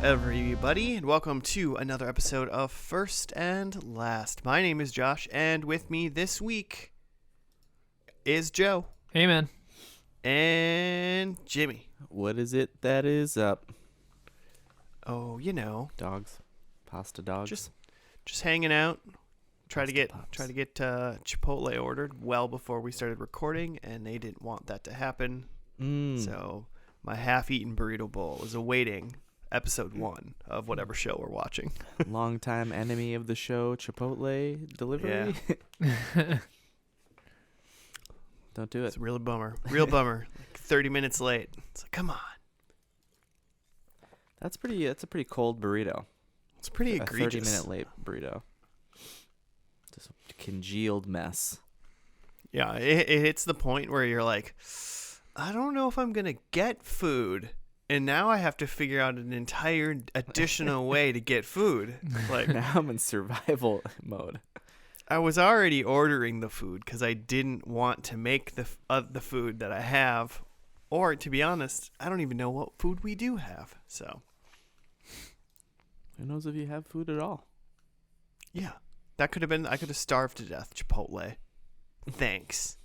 everybody, and welcome to another episode of First and Last. My name is Josh, and with me this week is Joe. Hey, man. And Jimmy. What is it that is up? Oh, you know, Dogs. Pasta dogs. just hanging out. Try to get Pops. Chipotle ordered well before we started recording, and they didn't want that to happen. So my half-eaten burrito bowl is awaiting episode 1 of whatever show we're watching. Longtime enemy of the show, Chipotle delivery. Yeah. Don't do it. It's a real bummer. Real bummer. Like 30 minutes late. It's like, come on. That's a pretty cold burrito. It's pretty egregious. 30-minute late burrito. Just a congealed mess. Yeah, it hits the point where you're like, I don't know if I'm going to get food. And now I have to figure out an entire additional way to get food. Like, Now I'm in survival mode. I was already ordering the food because I didn't want to make the food that I have. Or, to be honest, I don't even know what food we do have. So, Who knows if you have food at all? yeah. That could have been, I could have starved to death, Chipotle. Thanks.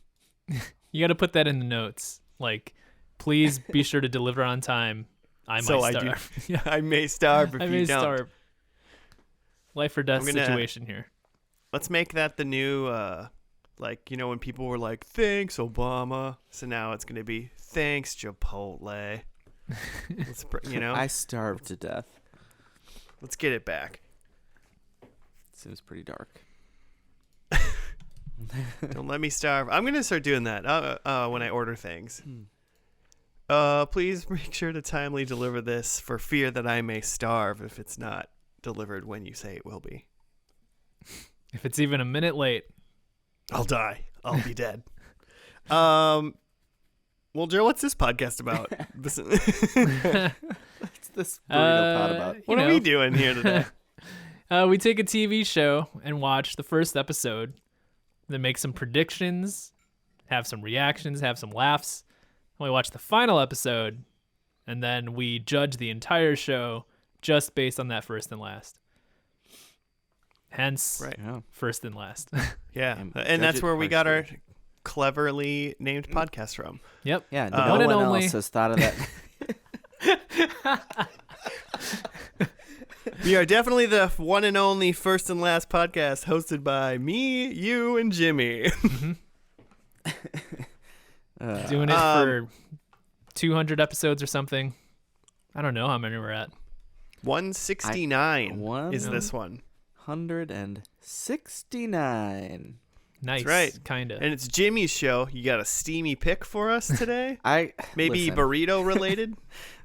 You got to put that in the notes. Like, please be sure to deliver on time. I So might I do. starve. Yeah, I may starve if I you may don't. starve. Life or death I'm gonna- situation here. Let's make that the new, when people were like, thanks, Obama. So now it's going to be, thanks, Chipotle. I starved to death. Let's get it back. Seems pretty dark. Don't let me starve. I'm going to start doing that when I order things. Please make sure to timely deliver this for fear that I may starve if it's not delivered when you say it will be. If it's even a minute late. I'll die. I'll be dead. Well, Joe, what's this podcast about? What's this burrito pot about? What are we doing here today? We take a TV show and watch the first episode, then make some predictions, have some reactions, have some laughs. And we watch the final episode, and then we judge the entire show just based on that first and last. Hence, Right. Yeah. first and last. Yeah. And And judge that's it where we got our harshly. cleverly named podcast from. Yep. Yeah, One no and one only. else has thought of that. We are definitely the one and only first and last podcast hosted by me, you, and Jimmy. Doing it for 200 episodes or something. I don't know how many we're at. 169 is One- this one. 169. Nice. right. Kind of. And it's Jimmy's show. You got a steamy pick for us today? Maybe Listen. burrito related?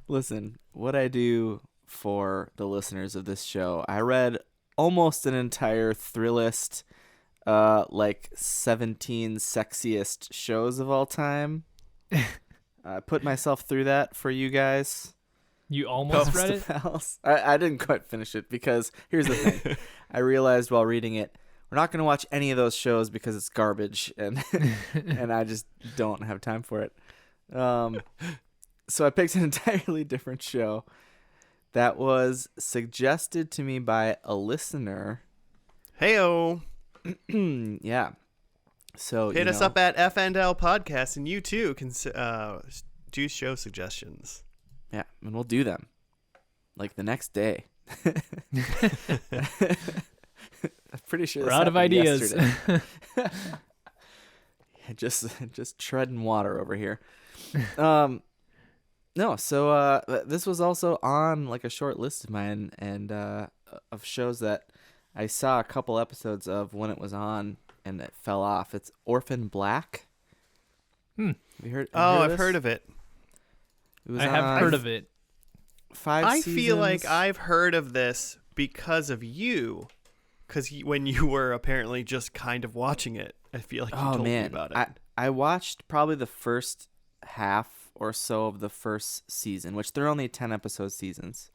Listen, what I do for the listeners of this show, I read almost an entire Thrillist, 17 sexiest shows of all time. I put myself through that for you guys. You almost read it? Pals. I didn't quite finish it because here's the thing. I realized while reading it, we're not going to watch any of those shows because it's garbage and and I just don't have time for it. So I picked an entirely different show that was suggested to me by a listener. Heyo. Yeah. So Hit us up at FNL Podcast, and you too can do show suggestions. Yeah, and we'll do them like the next day. I'm pretty sure We're this out of happened ideas. yesterday. just treading water over here. No, so this was also on like a short list of mine and of shows that I saw a couple episodes of when it was on and it fell off. It's Orphan Black. Have you heard? I've heard of it. It was I have on heard of it. 5 I seasons. feel like I've heard of this because of you. Because when you were apparently just kind of watching it, I feel like you told me about it. I watched probably the first half or so of the first season, which they're only 10 episode seasons.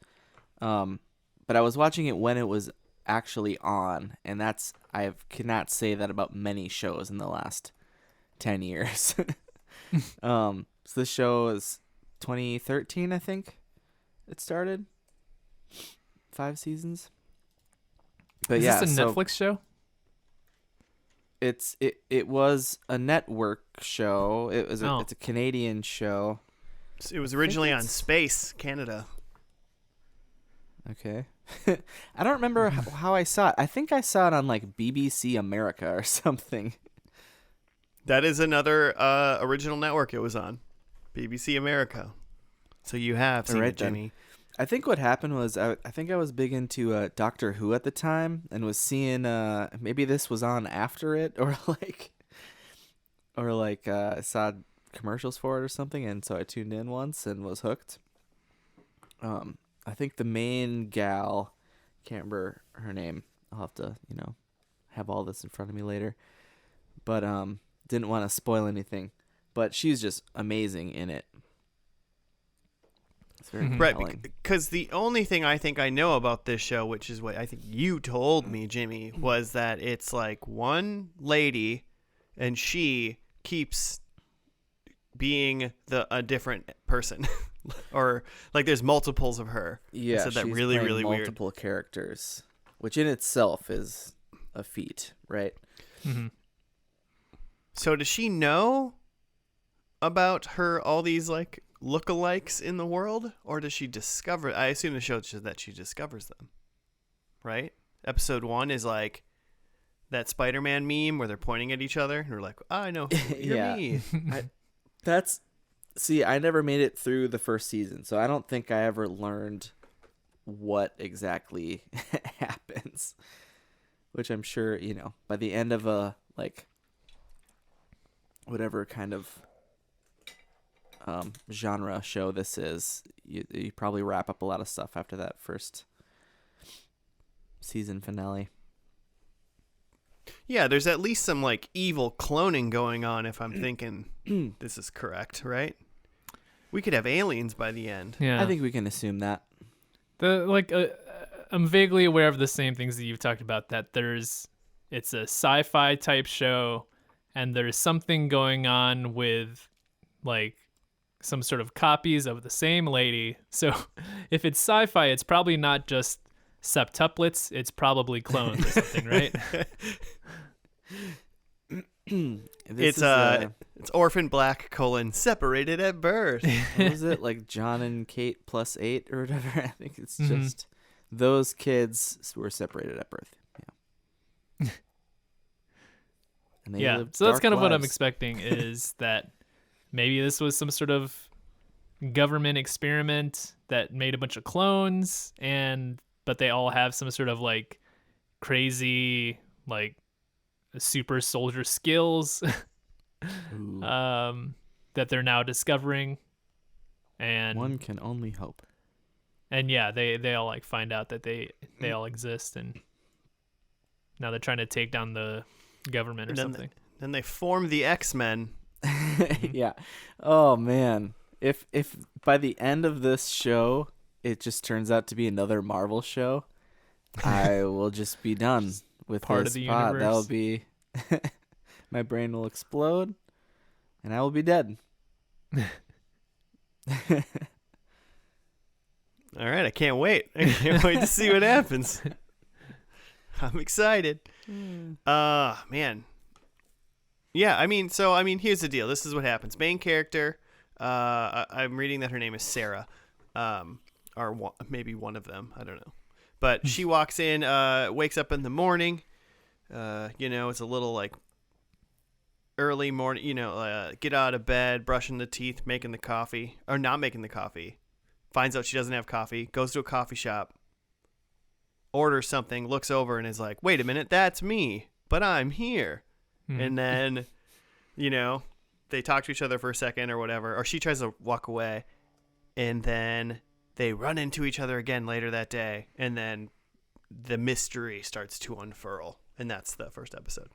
But I was watching it when it was actually on, and I cannot say that about many shows in the last 10 years. So this show is 2013, I think it started. 5 seasons. But Is yeah, this a so Netflix show? it was a network show. It's a Canadian show. It was originally on it's- Space Canada. Okay. I don't remember how I saw it. I think I saw it on like BBC America or something. That is another original network it was on, BBC America. So you have seen Alright it, then. Jimmy. I think what happened was I think I was big into Doctor Who at the time and was seeing maybe this was on after it or I saw commercials for it or something, and so I tuned in once and was hooked. I think the main gal, can't remember her name. I'll have to, have all this in front of me later. But didn't want to spoil anything. But she's just amazing in it. It's very Right, compelling. because the only thing I think I know about this show, which is what I think you told me, Jimmy, was that it's like one lady and she keeps being a different person. Or like there's multiples of her. Yeah, I said that she's really, playing really weird. multiple characters, which in itself is a feat, right? Mm-hmm. So does she know about all these like lookalikes in the world, or does she discover? I assume the show says that she discovers them, right? Episode 1 is like that Spider-Man meme where they're pointing at each other and we're like, I know, you're Yeah. me. See, I never made it through the first season, so I don't think I ever learned what exactly happens. Which I'm sure, by the end of a whatever kind of genre show this is, you probably wrap up a lot of stuff after that first season finale. Yeah, there's at least some like evil cloning going on if I'm thinking this is correct, right? We could have aliens by the end. Yeah. I think we can assume that. I'm vaguely aware of the same things that you've talked about, that it's a sci-fi type show and there's something going on with like some sort of copies of the same lady. So if it's sci-fi, it's probably not just septuplets, it's probably clones or something, right? It's Orphan Black : separated at birth. What was it, like John and Kate plus 8 or whatever? I think it's just those kids were separated at birth. Yeah. And they Yeah, lived so that's dark kind of what I'm lives. expecting, is that maybe this was some sort of government experiment that made a bunch of clones, but they all have some sort of like crazy like super soldier skills Ooh, that they're now discovering, and one can only hope. yeah, they all like find out that they all exist, and now they're trying to take down the government or something. Then they form the X-Men. Yeah. Oh man. If by the end of this show it just turns out to be another Marvel show, I will just be done with part this of the pod. universe. That'll be my brain will explode and I will be dead. All right, I can't wait. I can't wait to see what happens. I'm excited. Man. Yeah, here's the deal. This is what happens. Main character, I'm reading that her name is Sarah, or maybe one of them. I don't know. But she walks in, wakes up in the morning. It's a little like early morning, get out of bed, brushing the teeth, making the coffee, or not making the coffee. Finds out she doesn't have coffee, goes to a coffee shop, orders something, looks over and is like, wait a minute, that's me, but I'm here. And then, they talk to each other for a second or whatever, or she tries to walk away, and then they run into each other again later that day, and then the mystery starts to unfurl, and that's the first episode.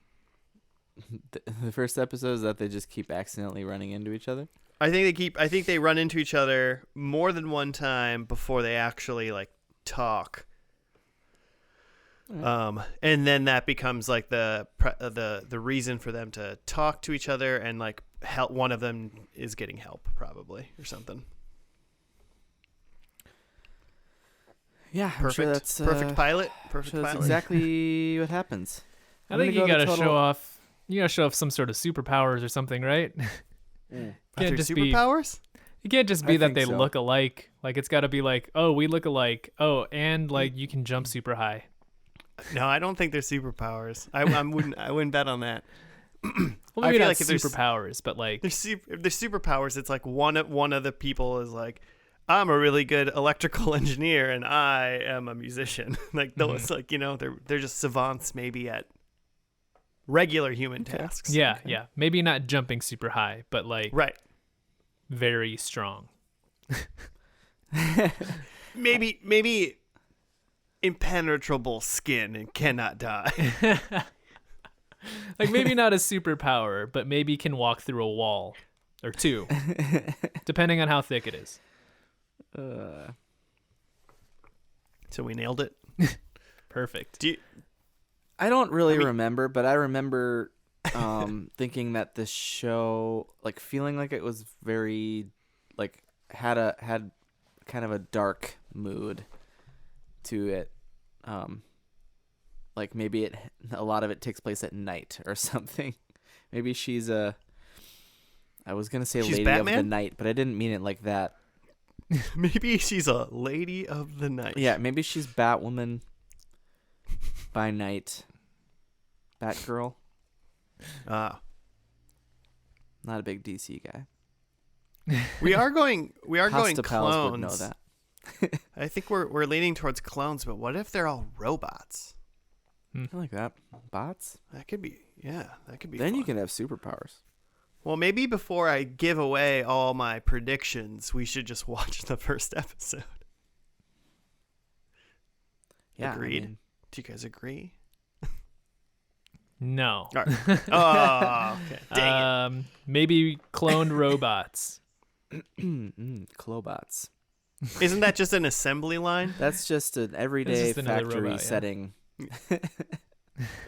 The first episode is that they just keep accidentally running into each other. I think they run into each other more than one time before they actually like talk. And then that becomes like the reason for them to talk to each other, and like help. One of them is getting help probably or something. Yeah, I'm Perfect. sure that's Perfect pilot. Perfect sure that's pilot. exactly what happens. I I'm think gonna you go the gotta total- show off. You gotta show off some sort of superpowers or something, right? Mm. Are there Can't just be. superpowers? It can't just I be that think they so. look alike. Like it's got to be like, oh, we look alike. Oh, and like you can jump super high. No, I don't think they're superpowers. I wouldn't bet on that. Well, I maybe feel not like if there's- superpowers, but like If there's superpowers, it's like one of the people is like, I'm a really good electrical engineer and I am a musician. Like those, like, you know, they're just savants maybe at regular human tasks. yeah, yeah. Maybe not jumping super high, but like Right. very strong. Maybe impenetrable skin and cannot die. Like maybe not a superpower, but maybe can walk through a wall or two, depending on how thick it is. So we nailed it. Perfect. Do you, I don't really I mean- remember, but I remember thinking that this show, like feeling like it was very, like had kind of a dark mood to it. Like maybe a lot of it takes place at night or something. Maybe she's I was gonna say She's lady of Batman? the night, but I didn't mean it like that. maybe she's a lady of the night. Yeah, maybe she's Batwoman by night. Batgirl. Ah. Not a big DC guy. We are going Hosta Pals clones. would know that. I think we're leaning towards clones, but what if they're all robots? I like that. Bots? That could be Then you fun. can have superpowers. Well, maybe before I give away all my predictions, we should just watch the first episode. Yeah. Agreed. Do you guys agree? No. All right. Oh, okay. Dang it. Maybe cloned robots. Clobots. Isn't that just an assembly line? That's just an everyday just another factory robot, yeah. setting.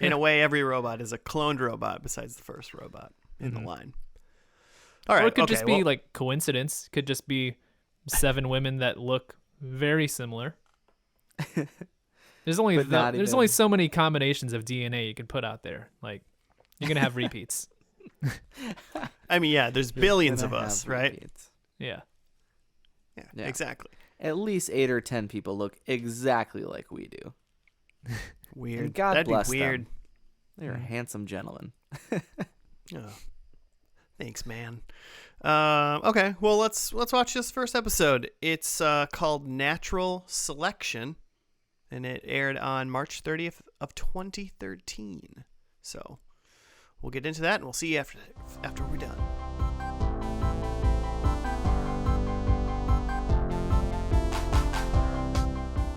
In a way, every robot is a cloned robot besides the first robot in the line. All right. Or it could okay, just be well, like coincidence. Could just be 7 women that look very similar. There's only But not there's even- only so many combinations of DNA you can put out there. Like you're gonna have repeats. I mean, yeah, there's billions of Gonna us, have right? repeats. Yeah. Yeah. Exactly. At least 8 or 10 people look exactly like we do. Weird. And God That'd bless be weird. them. They're handsome gentlemen. Oh, thanks, man. Okay, well let's watch this first episode. It's called Natural Selection, and it aired on March 30th of 2013. So we'll get into that, and we'll see you after we're done.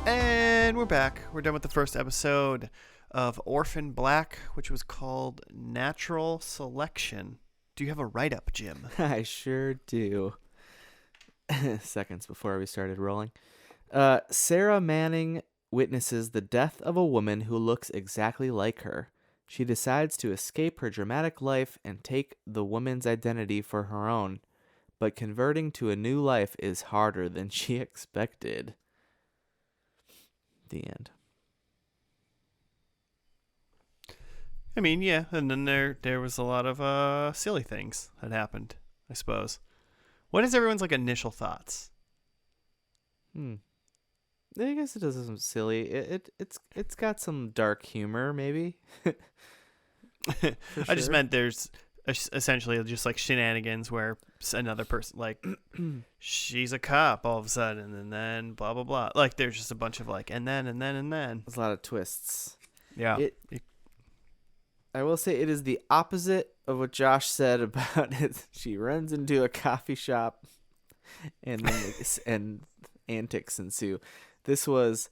And we're back. We're done with the first episode of Orphan Black, which was called Natural Selection. Do you have a write-up, Jim? I sure do. Seconds before we started rolling. Sarah Manning witnesses the death of a woman who looks exactly like her. She decides to escape her dramatic life and take the woman's identity for her own. But converting to a new life is harder than she expected. The end. I mean, yeah, and then there was a lot of silly things that happened, I suppose. What is everyone's like initial thoughts? I guess it does some silly. It's got some dark humor, maybe. I just meant there's essentially just like shenanigans where another person, like, she's a cop all of a sudden, and then blah blah blah. Like there's just a bunch of like, and then. There's a lot of twists. Yeah. I will say it is the opposite of what Josh said about it. She runs into a coffee shop, and then and antics ensue. This was,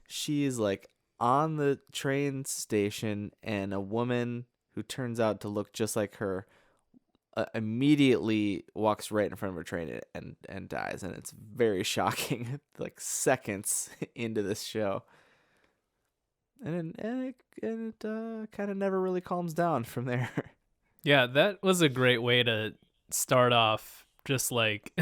she is like on the train station, and a woman who turns out to look just like her immediately walks right in front of her train and dies, and it's very shocking. Like seconds into this show. And it kind of never really calms down from there. Yeah, that was a great way to start off. Just like,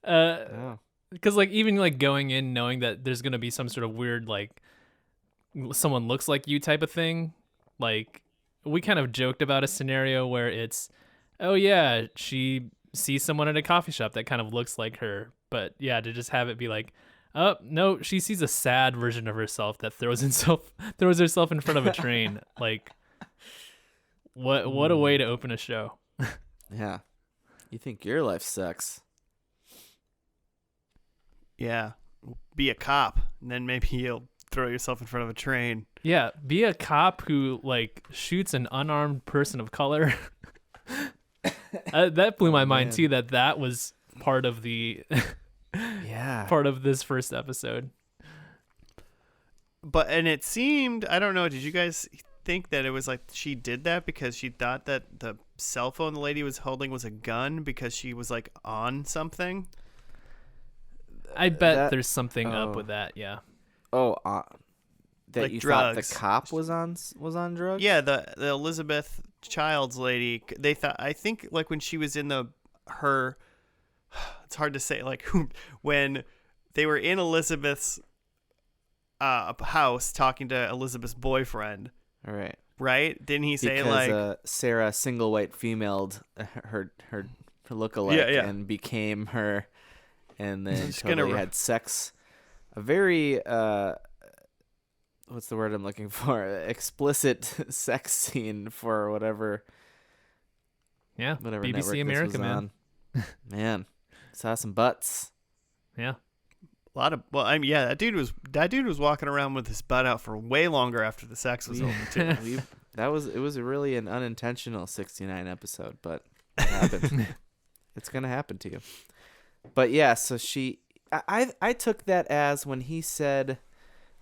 Oh. Because like even like going in knowing that there's gonna be some sort of weird like someone looks like you type of thing, like we kind of joked about a scenario where it's, oh yeah, she sees someone at a coffee shop that kind of looks like her, but yeah, to just have it be like, oh no, she sees a sad version of herself that throws herself in front of a train. Like, what a way to open a show. Yeah. You think your life sucks? Yeah. Be a cop, and then maybe you'll throw yourself in front of a train. Yeah, be a cop who like shoots an unarmed person of color. That blew my mind too. That was part of the part of this first episode. And it seemed, I don't know, did you guys think that it was like she did that because she thought that the cell phone the lady was holding was a gun because she was like on something? I bet there's something up with that. Yeah. Oh, that like you drugs. thought the cop was on drugs? Yeah, the Elizabeth Childs lady. They thought, I think like when she was in her, it's hard to say, like when they were in Elizabeth's house talking to Elizabeth's boyfriend. All right. Right? Didn't he say because, Sarah single white femaled her lookalike and became her, and then totally had sex. A very what's the word I'm looking for? Explicit sex scene for whatever. Yeah. Whatever BBC network America, this was man. on. Man, saw some butts. Yeah. A lot of that dude was walking around with his butt out for way longer after the sex was over too. It was really an unintentional 69 episode, but it happened. It's gonna happen to you. But yeah, so I took that as when he said,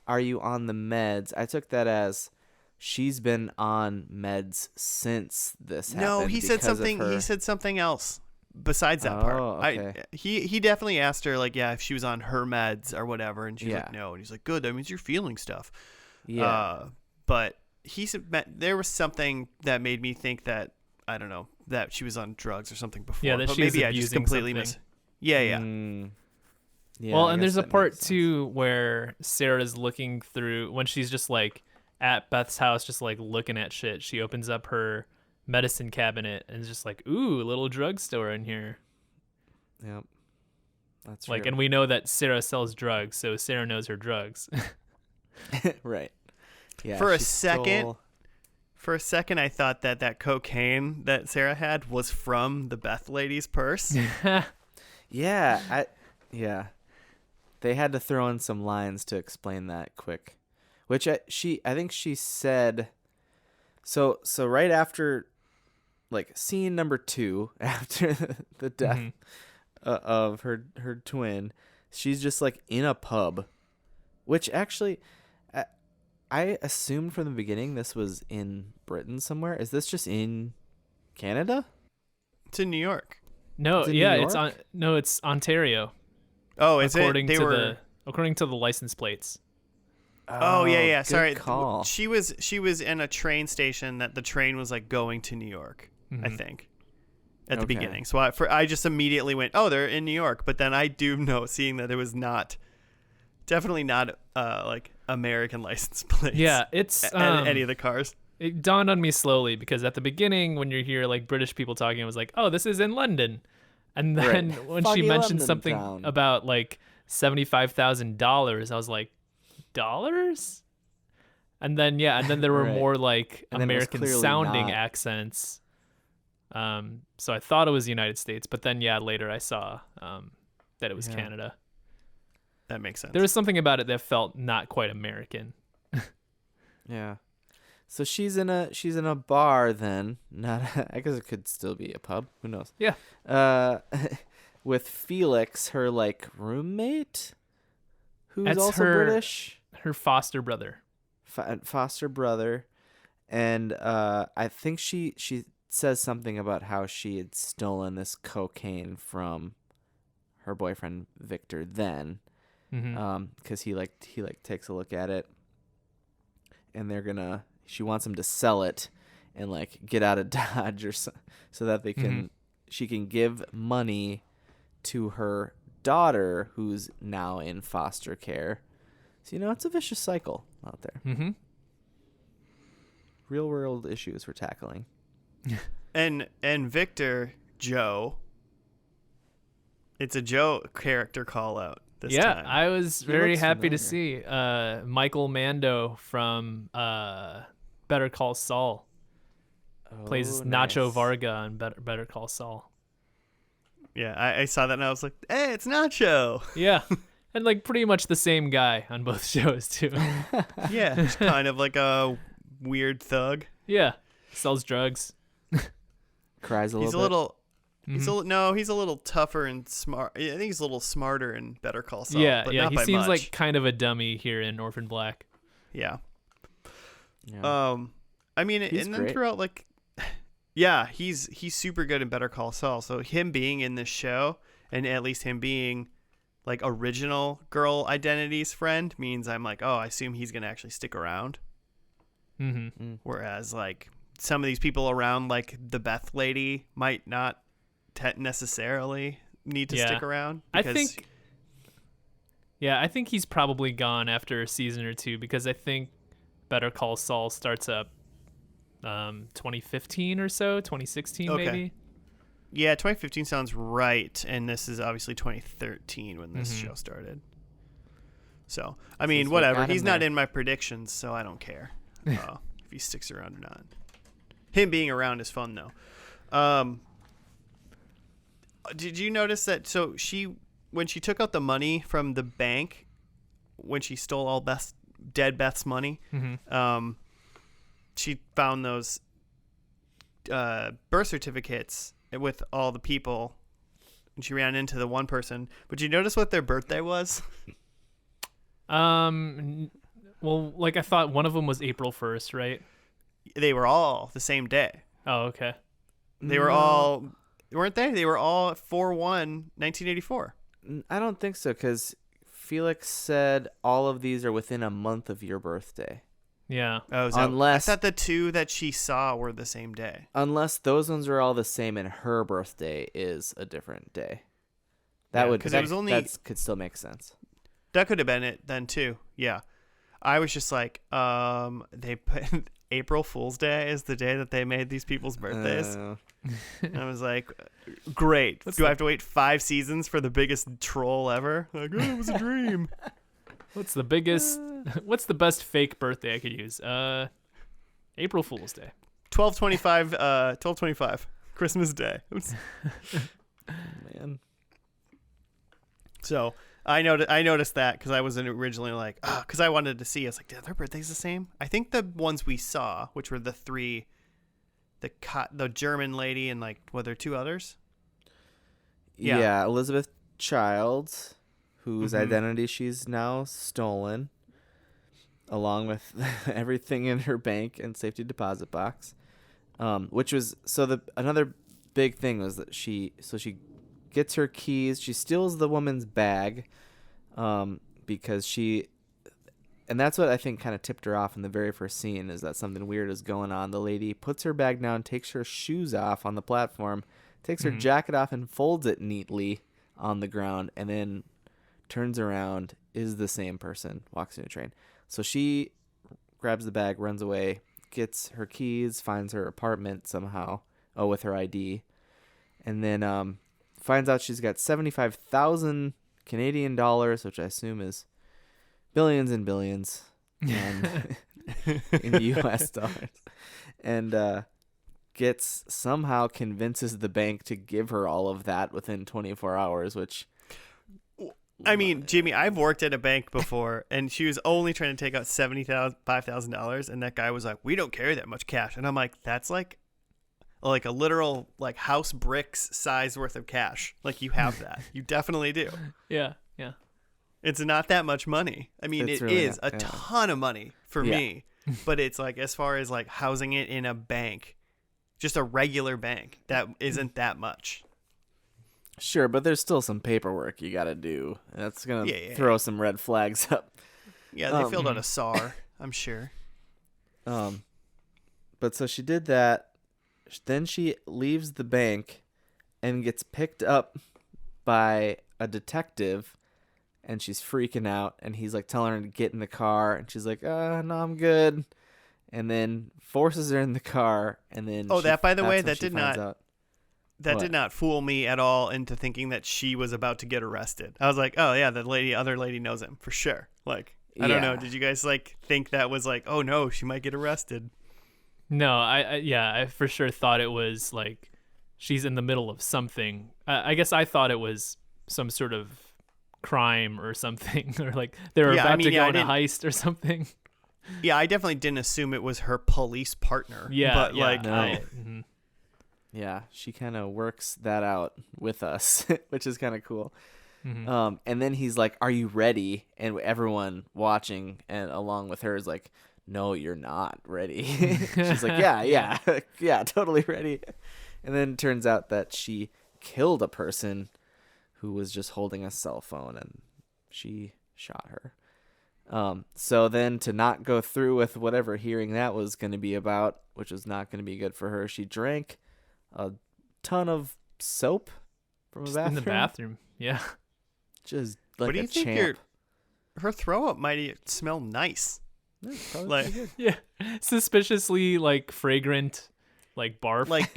"Are you on the meds?" I took that as she's been on meds since this happened. No, he said something. He said something else besides that part. Okay. He definitely asked her like, yeah, if she was on her meds or whatever, and she's like, no, and he's like, good, that means you're feeling stuff. Yeah. But he said there was something that made me think that, I don't know, that she was on drugs or something before. Yeah, that but she was maybe I just abusing completely something. Yeah. Yeah, well, I and guess there's a that part makes sense. too where Sarah's looking through when she's just like at Beth's house, just like looking at shit. She opens up her medicine cabinet and is just like, ooh, a little drugstore in here. Yep. That's like, real. and we know that Sarah sells drugs, so Sarah knows her drugs. Right. Yeah. For a she second, stole- For a second, I thought that cocaine that Sarah had was from the Beth lady's purse. Yeah. They had to throw in some lines to explain that quick, which I think she said. So right after, like scene number 2, after the death of her twin, she's just like in a pub, which actually, I assumed from the beginning this was in Britain somewhere. Is this just in Canada? It's in New York. No, Is it yeah, New it's York? it's Ontario. Oh, is according it? According to the license plates. Oh yeah. Good Sorry, call. she was in a train station that the train was like going to New York. I think at the beginning. So I just immediately went, oh, they're in New York. But then I do know, seeing that it was definitely not like American license plates. Yeah, it's any of the cars. It dawned on me slowly because at the beginning, when you hear like British people talking, it was like, "Oh, this is in London," and then when she Foggy mentioned London something town. about like $75,000, I was like, "Dollars?" And then there were Right. more like And then it was American clearly sounding not. accents. So I thought it was the United States, but then later I saw that it was Canada. That makes sense. There was something about it that felt not quite American. Yeah. So she's in a bar then. Not I guess it could still be a pub. Who knows? Yeah. With Felix, her like roommate, who's That's also British, her foster brother. foster brother, and I think she says something about how she had stolen this cocaine from her boyfriend Victor then, because he takes a look at it, and she wants him to sell it and like get out of Dodge so that they can she can give money to her daughter who's now in foster care. So, it's a vicious cycle out there. Mm-hmm. Real world issues we're tackling. And Victor, Joe. It's a Joe character call out this time. Yeah, I was He very looks happy to familiar. see Michael Mando from Better Call Saul plays Nacho nice. Varga on Better Call Saul. Yeah, I saw that and I was like, hey, it's Nacho. Yeah, and like pretty much the same guy on both shows too. Yeah, he's kind of like a weird thug. Yeah, sells drugs. Cries a He's a little bit. little. He's a little tougher and smart. I think he's a little smarter in Better Call Saul. Yeah, but yeah, not he by seems much. like kind of a dummy here in Orphan Black. Yeah. Yeah. I mean, He's and then great. throughout, like, yeah, he's super good in Better Call Saul. So him being in this show, and at least him being like original Girl Identity's friend, means I'm like, oh, I assume he's gonna actually stick around. Mm-hmm. Whereas like some of these people around, like the Beth lady, might not necessarily need to Yeah. stick around. I Because think he's probably gone after a season or two because I think Better Call Saul starts up 2015 or so, 2016 Okay. maybe. Yeah, 2015 sounds right, and this is obviously 2013 when this Mhm. show started. So, I mean, Since we whatever. got him He's not there. in my predictions, so I don't care if he sticks around or not. Him being around is fun, though. Did you notice that? So when she took out the money from the bank, when she stole all dead Beth's money, Mm-hmm. she found those birth certificates with all the people, and she ran into the one person. But you notice what their birthday was? Well, like I thought one of them was April 1st, right? They were all the same day. Oh, okay. They were No, all, weren't they? They were all 4/1/1984. I don't think so, because Felix said all of these are within a month of your birthday. Yeah. Oh, Unless- I thought the two that she saw were the same day. Unless those ones are all the same and her birthday is a different day. That Yeah, would 'cause it was only- that could still make sense. That could have been it then too. Yeah. I was just like, they put April Fool's Day is the day that they made these people's birthdays. And I was like, great. What's Do I have to wait 5 seasons for the biggest troll ever? Like, oh, it was a dream. What's the biggest? What's the best fake birthday I could use? April Fool's Day. 12/25, Christmas Day. Man. So I noticed that because I wasn't originally like, because I wanted to see. I was like, their birthday's the same. I think the ones we saw, which were the 3, the German lady and like, were there 2 others? Yeah. Yeah, Elizabeth Childs, whose Mhm. identity she's now stolen, along with everything in her bank and safety deposit box. Which was another big thing was that she gets her keys, she steals the woman's bag, because and that's what I think kind of tipped her off in the very first scene, is that something weird is going on. The lady puts her bag down, takes her shoes off on the platform, takes her jacket off and folds it neatly on the ground, and then turns around, is the same person, walks into a train. So she grabs the bag, runs away, gets her keys, finds her apartment somehow, with her ID, and then finds out she's got 75,000 Canadian dollars, which I assume is billions and billions in U.S. dollars, and somehow convinces the bank to give her all of that within 24 hours, which... I mean, Jimmy, I've worked at a bank before, and she was only trying to take out $75,000, and that guy was like, "We don't carry that much cash," and I'm like, "That's like a literal like house bricks size worth of cash. Like you have that, you definitely do. Yeah. Yeah. It's not that much money. I mean, It's it really is not, a yeah. ton of money for Yeah. me, but it's like as far as like housing it in a bank, just a regular bank, that isn't that much." Sure, but there's still some paperwork you got to do. That's going to Yeah. throw some red flags up. Yeah, they filled out a SAR, I'm sure. But so she did that. Then she leaves the bank and gets picked up by a detective, and she's freaking out, and he's like telling her to get in the car, and she's like, no, I'm good. And then forces her in the car, and then that, by the way, that's when she finds out. What? did not fool me at all into thinking that she was about to get arrested. I was like, oh yeah, the other lady knows him for sure. Like, I don't know. Did you guys like think that was like, oh no, she might get arrested? No, I for sure thought it was like she's in the middle of something. I guess I thought it was some sort of crime or something, or like they were about to go on a heist or something. Yeah, I definitely didn't assume it was her police partner. Yeah, but yeah, like, no. Yeah, she kind of works that out with us, which is kind of cool. Mm-hmm. And then he's like, "Are you ready?" And everyone watching and along with her is like, "No, you're not ready." She's like, "Yeah, yeah, totally ready." And then it turns out that she killed a person who was just holding a cell phone, and she shot her. So then to not go through with whatever hearing that was going to be about, which was not going to be good for her, she drank a ton of soap from a bathroom. In the bathroom, yeah. Just like what do you a think? champ. Her throw up might smell nice. Yeah, probably Like, pretty good. Yeah, suspiciously like fragrant, like barf. like,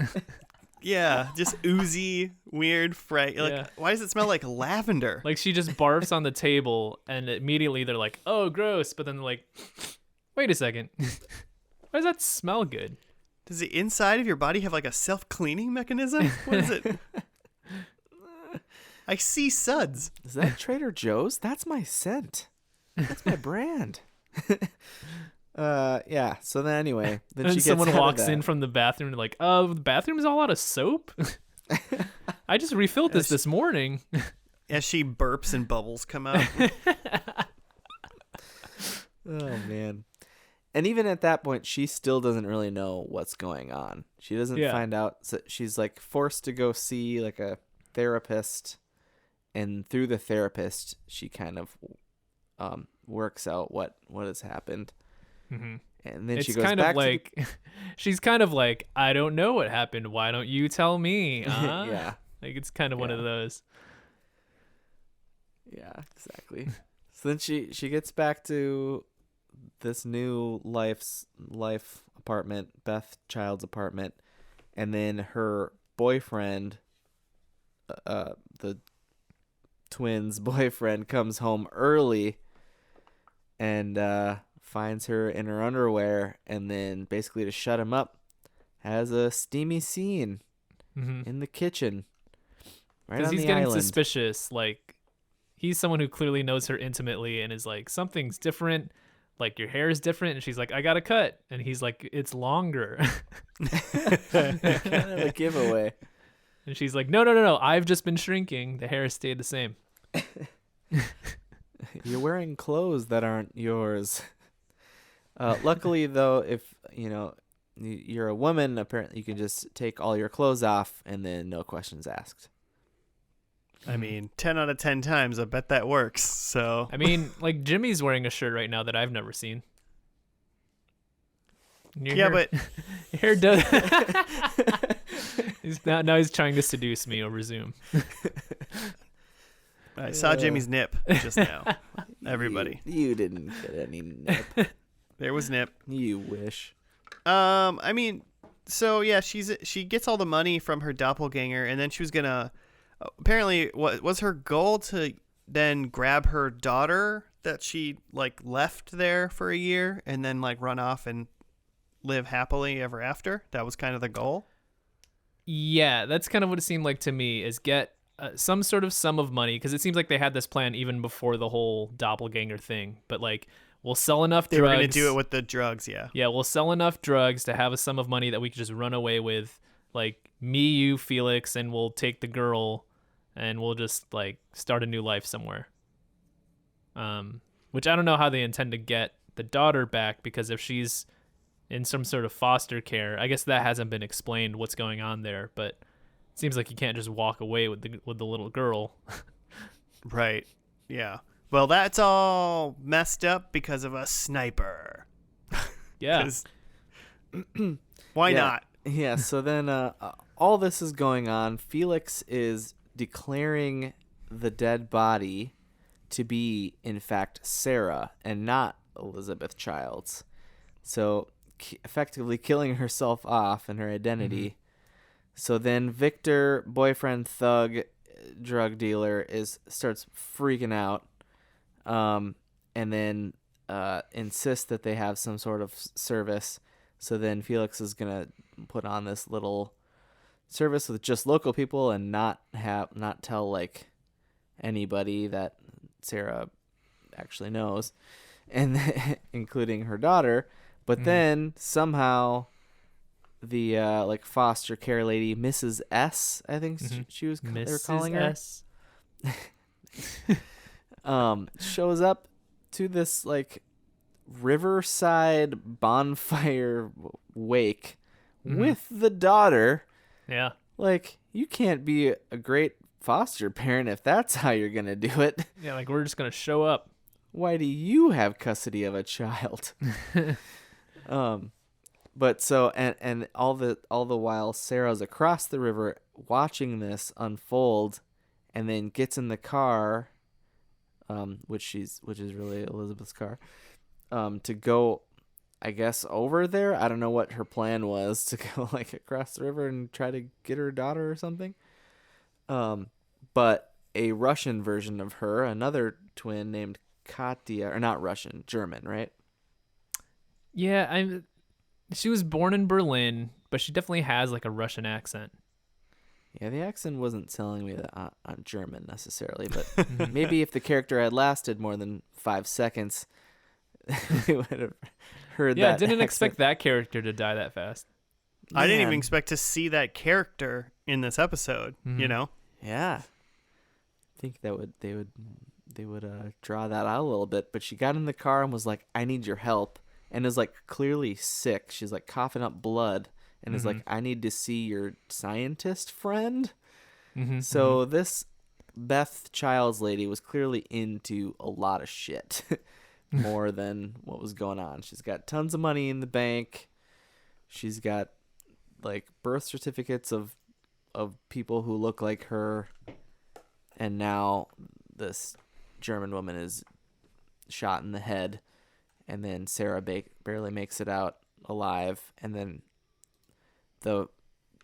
yeah, just oozy, weird, like, Yeah. why does it smell like lavender? Like she just barfs on the table, and immediately they're like, "Oh, gross!" But then they're like, "Wait a second, why does that smell good?" Does the inside of your body have like a self-cleaning mechanism? What is it? I see suds. Is that Trader Joe's? That's my scent. That's my brand. Yeah. So then anyway, then And she gets someone out of walks that. in from the bathroom and they're like, the bathroom's all out of soap? I just refilled this morning. As she burps and bubbles come out. Oh man. And even at that point, she still doesn't really know what's going on. She doesn't find out. So she's like forced to go see like a therapist, and through the therapist, she kind of works out what has happened. Mm-hmm. And then It's she goes kind back of like, she's kind of like, I don't know what happened. Why don't you tell me? Huh? Yeah. Like it's kind of one of those. Yeah, exactly. So then she gets back to this new life apartment, Beth Child's apartment, and then her boyfriend, the twins' boyfriend, comes home early and finds her in her underwear, and then basically to shut him up, has a steamy scene in the kitchen, right on Because he's the getting island. suspicious. Like he's someone who clearly knows her intimately and is like, something's different. Like your hair is different, and she's like, I got a cut, and he's like, it's longer. Kind of a giveaway. And she's like, no, I've just been shrinking. The hair has stayed the same. You're wearing clothes that aren't yours. Luckily, though, if you're a woman, apparently you can just take all your clothes off and then no questions asked. I mean, 10 out of 10 times, I bet that works. So I mean, like Jimmy's wearing a shirt right now that I've never seen. but your hair does. Now he's trying to seduce me. I'll resume. I saw Jimmy's nip just now. Everybody, You didn't get any nip. there was nip. You wish. I mean, so yeah, she gets all the money from her doppelganger, and then she was gonna. Apparently, what was her goal to then grab her daughter that she like left there for a year, and then like run off and live happily ever after? That was kind of the goal. Yeah, that's kind of what it seemed like to me. Is get some sort of sum of money, because it seems like they had this plan even before the whole doppelganger thing. But like, we'll sell enough They drugs. were gonna do it with the drugs, yeah. Yeah, we'll sell enough drugs to have a sum of money that we could just run away with. Like me, you, Felix, and we'll take the girl, and we'll just like start a new life somewhere. Which I don't know how they intend to get the daughter back, because if she's in some sort of foster care, I guess that hasn't been explained what's going on there. But it seems like you can't just walk away with the little girl. Right. Yeah. Well, that's all messed up because of a sniper. Yeah. 'Cause why Yeah. not? Yeah, so then all this is going on. Felix is declaring the dead body to be, in fact, Sarah and not Elizabeth Childs. So effectively killing herself off and her identity. So then Victor, boyfriend, thug, drug dealer, starts freaking out, and then insists that they have some sort of service. So then Felix is gonna put on this little service with just local people and not tell like anybody that Sarah actually knows, and including her daughter. But then somehow the like foster care lady, Mrs. S, I think she was they were calling her, S. shows up to this like riverside bonfire wake with the daughter. Yeah. Like, you can't be a great foster parent if that's how you're gonna do it. Yeah, like we're just gonna show up. Why do you have custody of a child? But so and all the while Sarah's across the river watching this unfold, and then gets in the car, which is really Elizabeth's car, to go, I guess, over there. I don't know what her plan was, to go like across the river and try to get her daughter or something. But a Russian version of her, another twin named Katya, or not Russian, German, right? Yeah, she was born in Berlin, but she definitely has like a Russian accent. Yeah, the accent wasn't telling me that I'm German necessarily, but maybe if the character had lasted more than 5 seconds, we would have heard that. Yeah, didn't accent. expect that character to die that fast. I didn't even Man. expect to see that character in this episode. You know. Yeah, I think they would draw that out a little bit. But she got in the car and was like, "I need your help," and is like clearly sick. She's like coughing up blood and is like, "I need to see your scientist friend." So this Beth Childs lady was clearly into a lot of shit, more than what was going on. She's got tons of money in the bank. She's got like birth certificates of people who look like her, and now this German woman is shot in the head, and then Sarah barely makes it out alive, and then the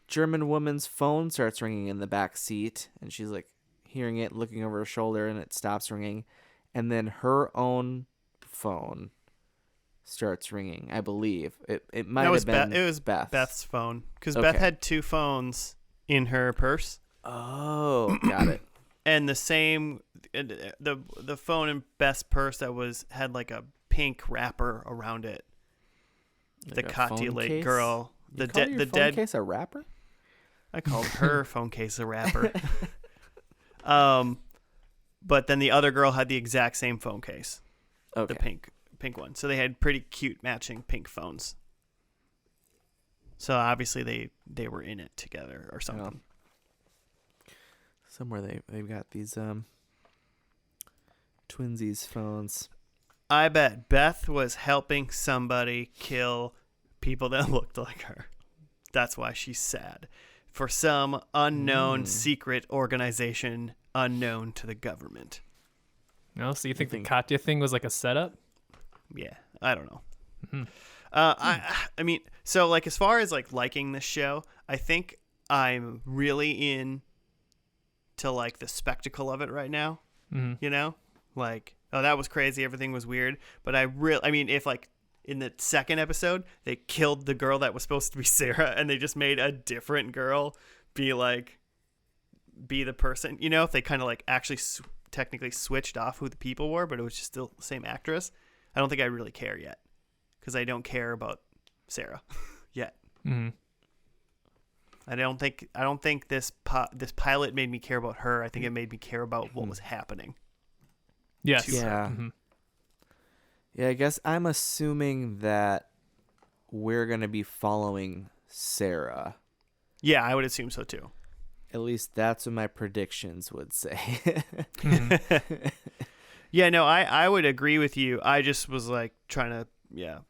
German woman's phone starts ringing in the back seat, and she's like hearing it, looking over her shoulder, and it stops ringing, and then her own phone starts ringing. I believe it might have been it was Beth. Beth's phone, because Okay. Beth had 2 phones in her purse, Oh, got it. and the same the phone in Beth's purse that had like a pink wrapper around it. Like The a Katya phone late case? girl, You the call your the phone dead. case a rapper? I called her phone case a wrapper. But then the other girl had the exact same phone case, Okay. the pink one. So they had pretty cute matching pink phones. So obviously they were in it together or something. Somewhere they've got these twinsies phones. I bet Beth was helping somebody kill people that looked like her. That's why she's sad. For some unknown secret organization unknown to the government. No, so you think the Katya thing was like a setup? Yeah, I don't know. I mean, so like as far as like liking this show, I think I'm really in to like the spectacle of it right now. You know, like, oh, that was crazy, everything was weird, but I mean, if like in the second episode they killed the girl that was supposed to be Sarah and they just made a different girl be the person, you know, if they kind of like actually technically switched off who the people were, but it was just still the same actress, I don't think I really care yet, because I don't care about Sarah yet. I don't think this pilot made me care about her. I think it made me care about what was happening. Yes. Yeah. Yeah, I guess I'm assuming that we're going to be following Sarah. Yeah, I would assume so too. At least that's what my predictions would say. Yeah, no, I would agree with you. I just was like trying to,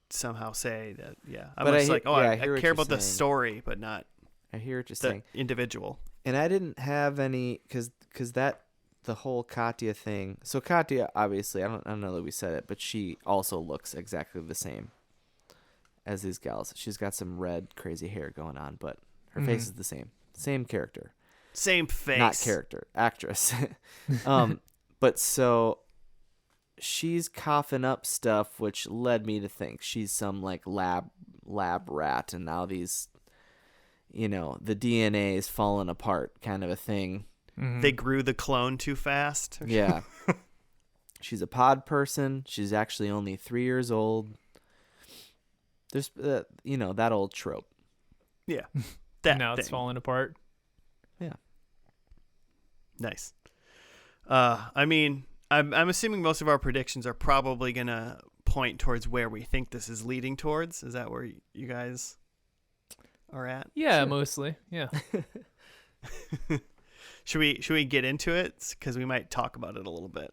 somehow say that, I'm But just like, I I hear what care you're about the saying. story, but not I hear what you're the saying. individual. And I didn't have any, because that the whole Katya thing. So Katya, obviously, I don't know that we said it, but she also looks exactly the same as these gals. She's got some red, crazy hair going on, but her face is the same. Same character. Same face. Not character. Actress. But so she's coughing up stuff, which led me to think she's some like lab rat, and now these, the DNA is falling apart kind of a thing. Mm-hmm. They grew the clone too fast. Yeah. She's a pod person. She's actually only 3 years old. There's, that old trope. Yeah. Now it's falling apart. Yeah. Nice. I mean, I'm assuming most of our predictions are probably going to point towards where we think this is leading towards. Is that where you guys are at? Yeah, Sure. mostly. Yeah. Should we get into it? Because we might talk about it a little bit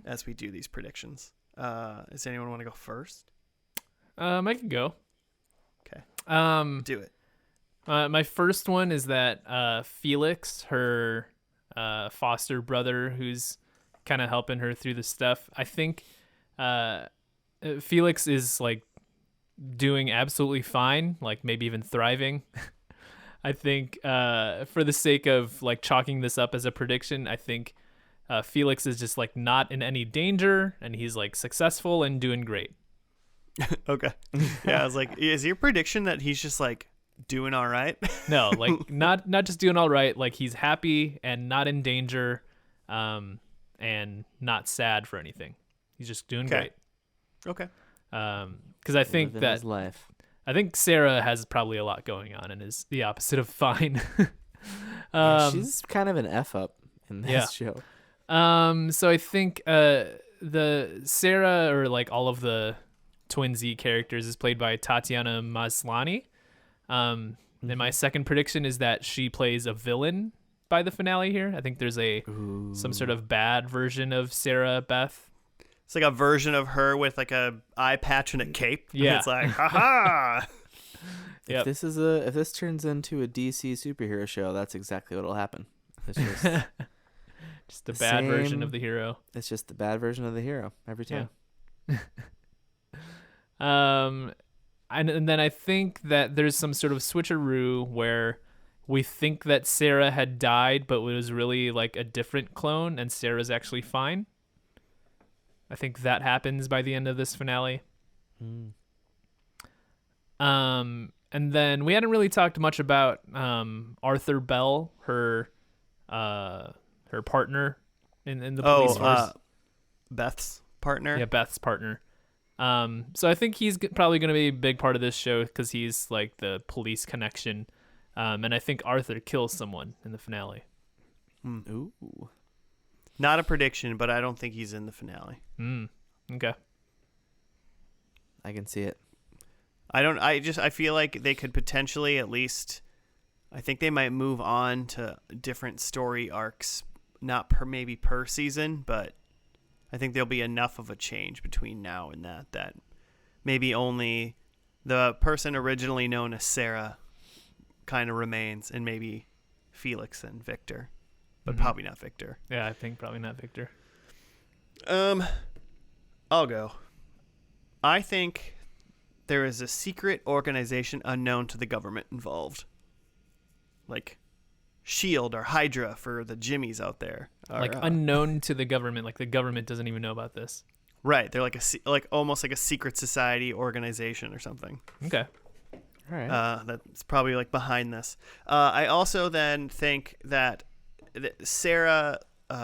as we do these predictions. Does anyone want to go first? I can go. Okay. Do it. My first one is that Felix, her foster brother, who's kind of helping her through the stuff. I think Felix is like doing absolutely fine, like maybe even thriving. I think for the sake of like chalking this up as a prediction, I think Felix is just like not in any danger, and he's like successful and doing great. Okay. Yeah, I was like, is your prediction that he's just like doing all right? No, like not just doing all right. Like he's happy and not in danger, and not sad for anything. He's just doing great. Okay. Because I think Living that his life. I think Sarah has probably a lot going on and is the opposite of fine. She's kind of an F up in this show. So I think the Sarah, or like all of the twinsy characters, is played by Tatiana Maslany. And my second prediction is that she plays a villain by the finale here. I think there's some sort of bad version of Sarah Beth. It's like a version of her with like a eye patch and a cape. Yeah. And it's like, haha. Yep. If this turns into a DC superhero show, that's exactly what'll happen. It's just Just the bad version same- of the hero. it's just the bad version of the hero every time. And then I think that there's some sort of switcheroo where we think that Sarah had died, but it was really like a different clone, and Sarah's actually fine. I think that happens by the end of this finale. And then we hadn't really talked much about Arthur Bell, her partner in the police force. Beth's partner. Yeah, Beth's partner. So I think he's probably going to be a big part of this show because he's like the police connection. And I think Arthur kills someone in the finale. Ooh. Not a prediction, but I don't think he's in the finale. Okay. I can see it. I feel like they could potentially at least, I think they might move on to different story arcs, not maybe per season, but I think there'll be enough of a change between now and that maybe only the person originally known as Sarah kind of remains, and maybe Felix and Victor, but probably not Victor. Yeah, I think probably not Victor. I'll go. I think there is a secret organization unknown to the government involved. Like SHIELD or Hydra for the Jimmies out there. Like unknown to the government, like the government doesn't even know about this. Right. They're like almost like a secret society organization or something. Okay. All right. That's probably like behind this. I also then think that Sarah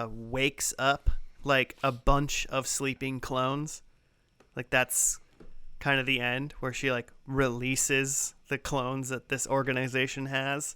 wakes up like a bunch of sleeping clones. Like that's kind of the end where she like releases the clones that this organization has,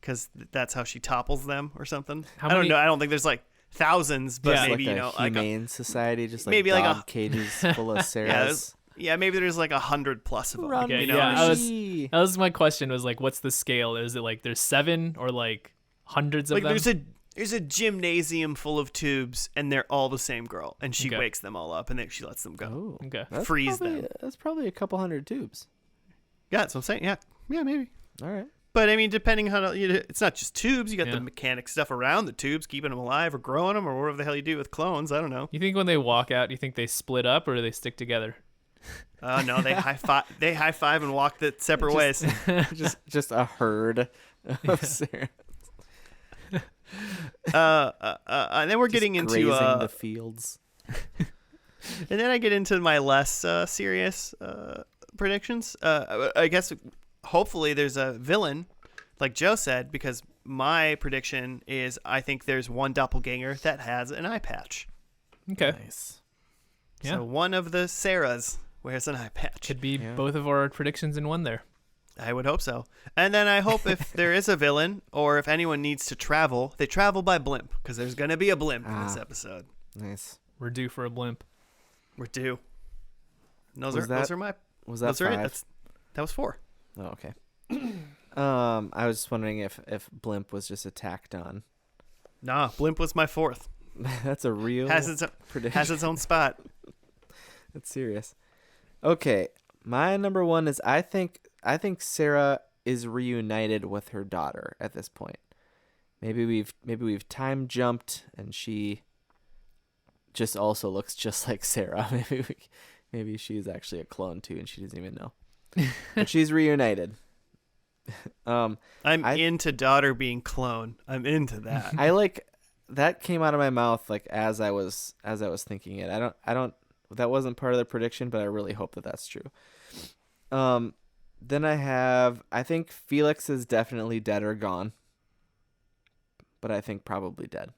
because that's how she topples them or something. I don't know. I don't think there's like thousands, but Yeah. maybe like you know, a like humane society, just like maybe dog like a- cages full of Sarahs. yeah, maybe there's like 100 plus of them. Run, Okay, you know, yeah, and I it's was- That was my question, was like, what's the scale? Is it like there's 7 or like hundreds of like them? there's a gymnasium full of tubes, and they're all the same girl, and she Okay. wakes them all up, and then she lets them go. Oh, Okay. Freeze them. That's probably a couple hundred tubes. Yeah, that's what I'm saying. Yeah, maybe. All right. But I mean, depending on how it's not just tubes. You got Yeah. the mechanic stuff around the tubes, keeping them alive or growing them or whatever the hell you do with clones. I don't know. You think when they walk out, you think they split up or do they stick together? No, they high five. They high five and walk the separate ways. Just a herd of Sarah. And then we're getting Just into grazing the fields. and then I get into my less serious predictions. I guess hopefully there's a villain, like Joe said, because my prediction is I think there's one doppelganger that has an eye patch. Okay. Nice. Yeah. So one of the Sarahs wears an eye patch. Could be Yeah. both of our predictions in one there. I would hope so. And then I hope if there is a villain or if anyone needs to travel, they travel by blimp because there's going to be a blimp in this episode. Nice. We're due for a blimp. We're due. Those Was are my. Was that Those are it. 5? That was 4. Oh, okay. I was just wondering if blimp was just a tacked on. Nah, blimp was my 4th. That's a real Has its own spot. That's serious. Okay, my number 1 is I think Sarah is reunited with her daughter at this point. Maybe we've time jumped and she just also looks just like Sarah. Maybe she's actually a clone too and she doesn't even know. But she's reunited. I'm into daughter being clone. I'm into that. I like that came out of my mouth like as I was thinking it. I don't that wasn't part of the prediction, but I really hope that that's true. Then I think Felix is definitely dead or gone. But I think probably dead.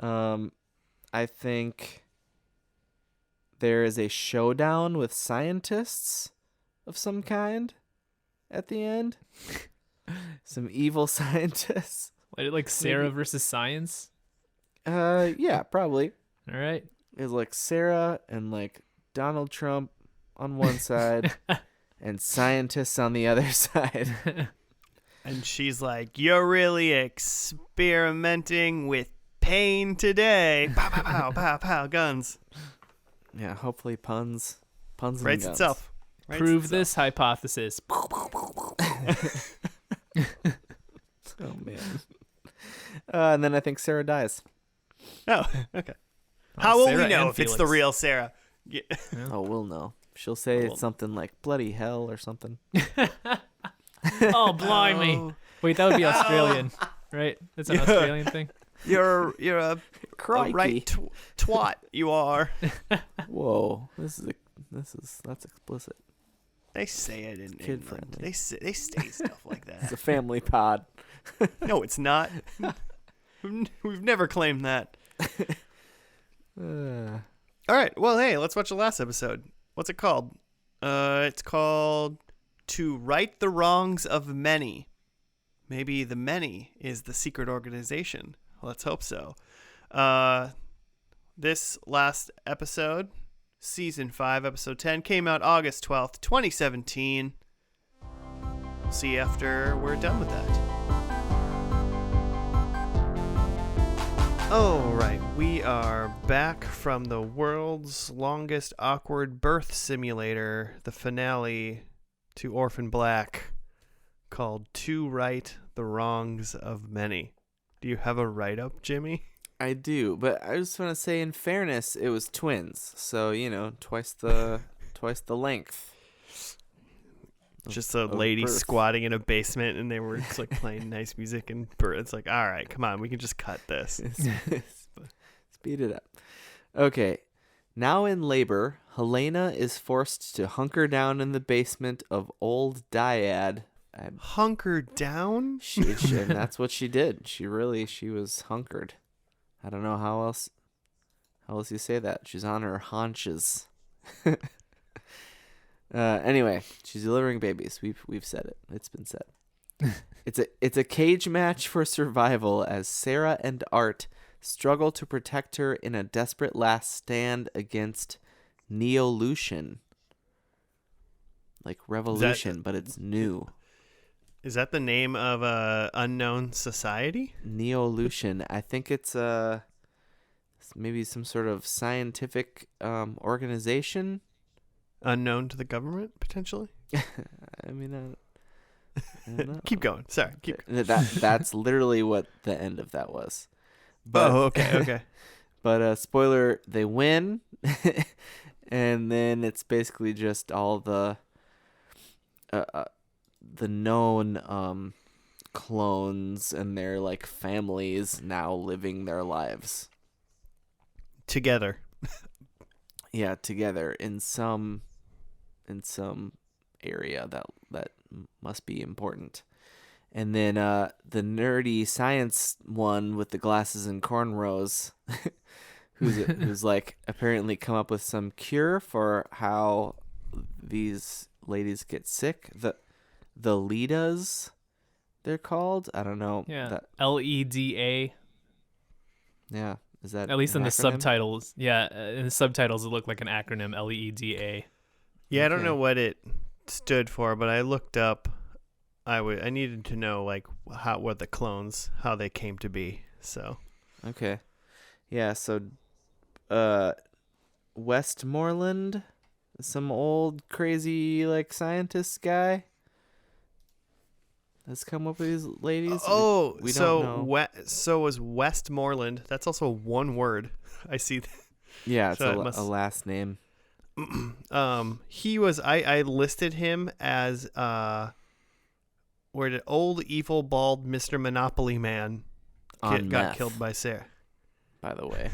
I think there is a showdown with scientists of some kind at the end. Some evil scientists. Like Sarah versus science? Yeah, probably. All right. It's like Sarah and like Donald Trump on one side and scientists on the other side. And she's like, "You're really experimenting with pain today." Pow, pow, pow, pow, pow, guns. Yeah, hopefully puns and Writes guns. itself. Prove this hypothesis. Oh man. And then I think Sarah dies. Oh, okay. How will Sarah we know and if it's the Felix. real Sarah? Yeah. Oh, we'll know. She'll say Well- something like bloody hell or something. Oh, blimey. Oh, Wait, that would be Australian, right? That's an Australian thing. you're a Crikey. right twat. You are. Whoa. That's explicit. They say it in Kid England. friendly. They say stuff like It's that. a family pod. No, it's not. We've never claimed that. All right. Well, hey, let's watch the last episode. What's it called? It's called To Right the Wrongs of Many. Maybe the Many is the secret organization. Let's hope so. This last episode, Season 5, Episode 10, came out August 12th, 2017. We'll see you after we're done with that. All right, we are back from the world's longest awkward birth simulator, the finale to Orphan Black, called To Right the Wrongs of Many. Do you have a write-up, Jimmy? I do, but I just want to say, in fairness, it was twins, so twice the length. Just a of lady birth. squatting in a basement, and they were just like playing nice music and birth. It's like, all right, come on, we can just cut this. Speed it up. Okay, now in labor, Helena is forced to hunker down in the basement of Old Dyad. Hunker down? And that's what she did. She was hunkered. I don't know how else you say that. She's on her haunches. Anyway, she's delivering babies. We've said it. It's been said. It's a cage match for survival as Sarah and Art struggle to protect her in a desperate last stand against Neolution. Like revolution, but it's new. Is that the name of a unknown society? Neolution. I think it's maybe some sort of scientific organization. Unknown to the government, potentially? I mean, Keep going. Sorry. That's literally what the end of that was. But, okay. But spoiler, they win, and then it's basically just all the known clones and their like families now living their lives Together. Yeah, together in some area that must be important. And then the nerdy science one with the glasses and cornrows, who's like apparently come up with some cure for how these ladies get sick. The Lidas, they're called. I don't know. Yeah. LEDA. Yeah. Is that At least in the acronym? subtitles. Yeah. In the subtitles, it looked like an acronym, LEDA. Yeah, I don't Okay. know what it stood for, but I looked up. I needed to know like what the clones, how they came to be. So Okay. Yeah, so Westmoreland, some old crazy like scientist guy has come up with these ladies. We don't know. So was Westmoreland. That's also one word. I see. Yeah, it's So a last name. He was. I listed him as where did old evil bald Mr. Monopoly Man On got meth, killed by Sarah. by the way.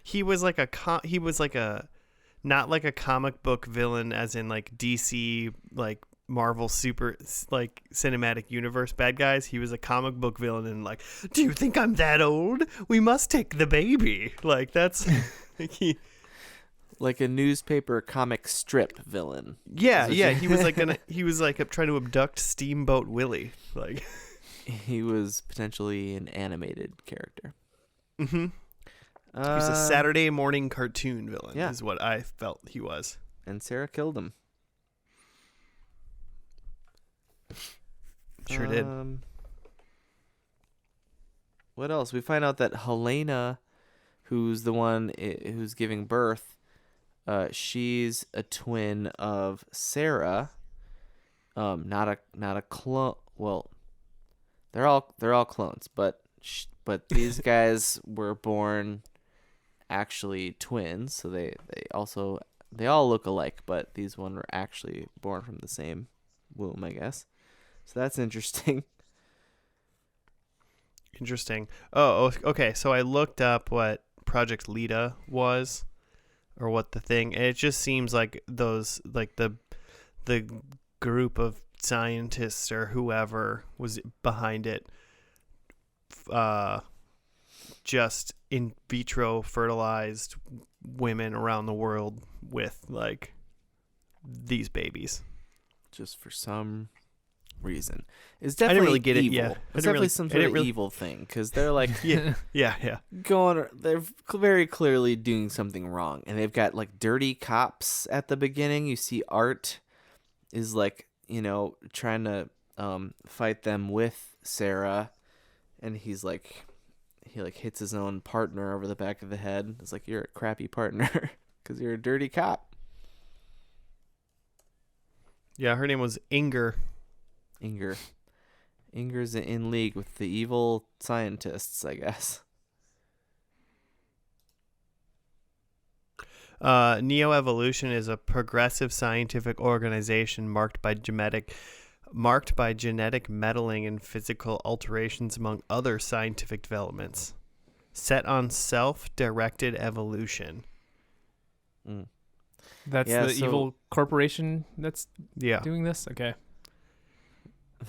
He was like a not like a comic book villain as in like DC like Marvel super like cinematic universe bad guys. He was a comic book villain and like, do you think I'm that old? We must take the baby. Like that's he. Like a newspaper comic strip villain. Yeah. He was like he was like trying to abduct Steamboat Willie. Like He was potentially an animated character. mm-hmm. He was a Saturday morning cartoon villain. Yeah. Is what I felt he was. And Sarah killed him. Sure did. What else? We find out that Helena, who's the one who's giving birth, she's a twin of Sarah. Not a clone. Well, they're all clones, but these guys were born actually twins, so they all look alike, but these one were actually born from the same womb, I guess. So that's interesting. Interesting. Oh, okay. So I looked up what Project Leda was, or what the thing. And it just seems like those, like the group of scientists or whoever was behind it, just in vitro fertilized women around the world with like these babies. Just for some reason. It's I definitely didn't really get evil. it. Yeah, It's definitely some sort of evil thing, because they're like yeah. they're very clearly doing something wrong, and they've got like dirty cops at the beginning. You see Art is like, trying to fight them with Sarah, and he hits his own partner over the back of the head. It's like, you're a crappy partner because you're a dirty cop. Yeah, her name was Inger. Inger's in league with the evil scientists, I guess. Neo-Evolution is a progressive scientific organization marked by genetic meddling and physical alterations, among other scientific developments, set on self-directed evolution. That's the evil corporation that's Yeah. doing this? Okay.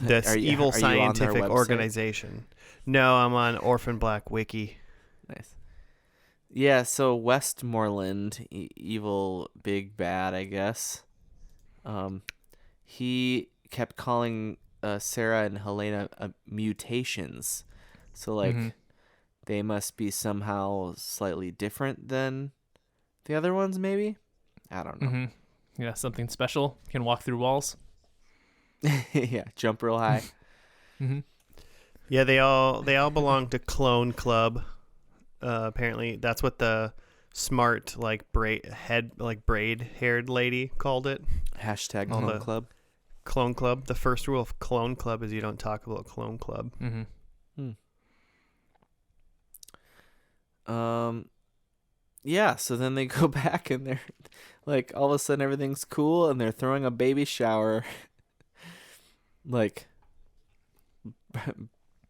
This Are you evil on their scientific website? organization. No, I'm on Orphan Black Wiki. Nice. Yeah, so Westmoreland, evil big bad, I guess. He kept calling Sarah and Helena mutations. So like they must be somehow slightly different than the other ones, maybe? I don't know. Mm-hmm. Yeah, something special. Can walk through walls. Yeah, jump real high. Mm-hmm. Yeah, they all belong to Clone Club. Apparently, that's what the smart braid haired lady called it. Hashtag All Clone the- Club. Clone Club. The first rule of Clone Club is you don't talk about Clone Club. Mm-hmm. Yeah, so then they go back and they're like, all of a sudden everything's cool and they're throwing a baby shower. Like,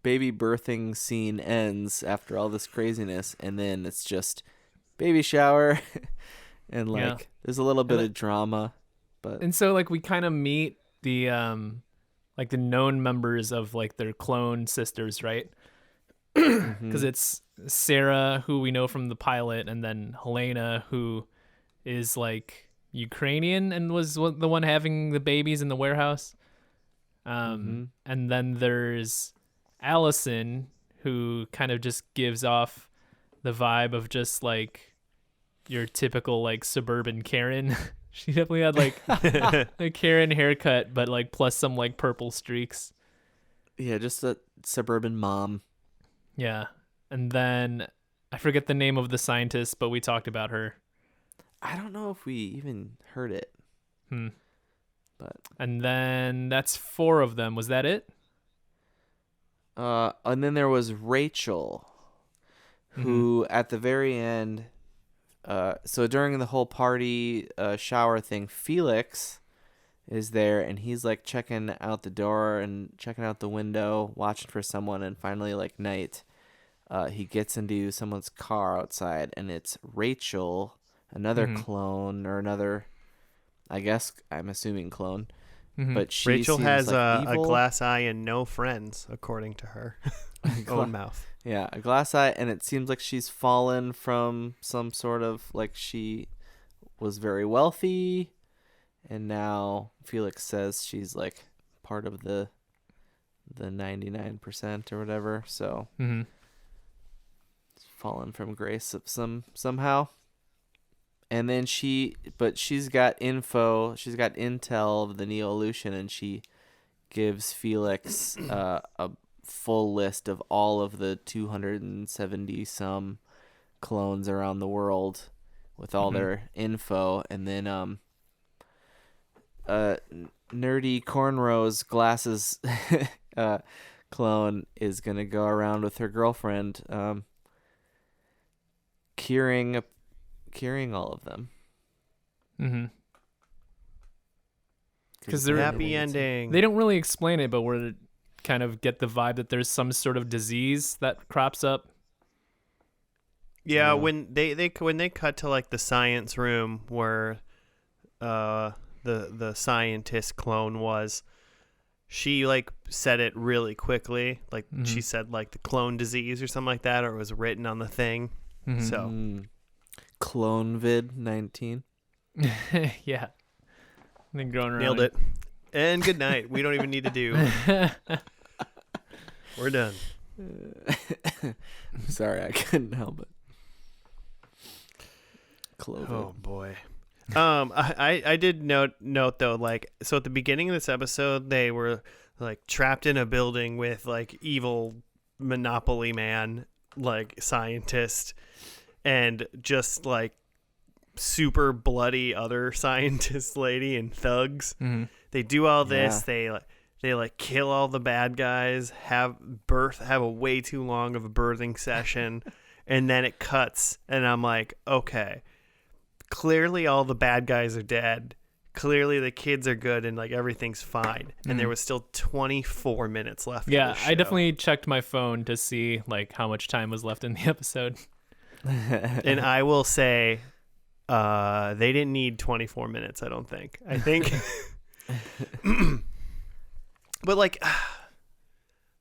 baby birthing scene ends after all this craziness, and then it's just baby shower. And like there's a little bit of drama, but and so like we kind of meet the like the known members of like their clone sisters, right? Because it's Sarah, who we know from the pilot, and then Helena, who is like Ukrainian and was the one having the babies in the warehouse. And then there's Allison, who kind of just gives off the vibe of just like your typical like suburban Karen. She definitely had like a Karen haircut, but like plus some like purple streaks. Yeah, just a suburban mom. Yeah. And then I forget the name of the scientist, but we talked about her. I don't know if we even heard it. But And then that's 4 of them. Was that it? and then there was Rachel, who at the very end, so during the whole party shower thing, Felix is there and he's like checking out the door and checking out the window, watching for someone, and finally like night, he gets into someone's car outside and it's Rachel, another clone, or another, I guess I'm assuming clone. But she Rachel seems has like a evil. glass eye and no friends, according to her own mouth. Yeah, a glass eye, and it seems like she's fallen from some sort of, like, she was very wealthy, and now Felix says she's like part of the 99% or whatever. So fallen from grace of somehow. And then she's got intel of the Neo-Elution, and she gives Felix a full list of all of the 270 some clones around the world with all their info. And then nerdy cornrows glasses clone is gonna go around with her girlfriend, curing all of them. Because they're Happy ending. They don't really explain it, but we're kind of get the vibe that there's some sort of disease that crops up. Yeah, when they cut to like the science room where the scientist clone was, she like said it really quickly. Like she said like the clone disease or something like that, or it was written on the thing. So Clonevid-19. Yeah. And then going around. nailed it. And good night. We don't even need to do. We're done. I'm sorry, I couldn't help it. Clovid. Oh boy. I did note though, like, so at the beginning of this episode they were like trapped in a building with like evil Monopoly man, like scientist, and just like super bloody other scientist lady and thugs. They do all this. They like kill all the bad guys, have a way too long of a birthing session, and then it cuts and I'm like, okay, clearly all the bad guys are dead. Clearly the kids are good and like everything's fine. And there was still 24 minutes left. Yeah, of the show. I definitely checked my phone to see like how much time was left in the episode. And I will say, they didn't need 24 minutes. I don't think. I think, but like,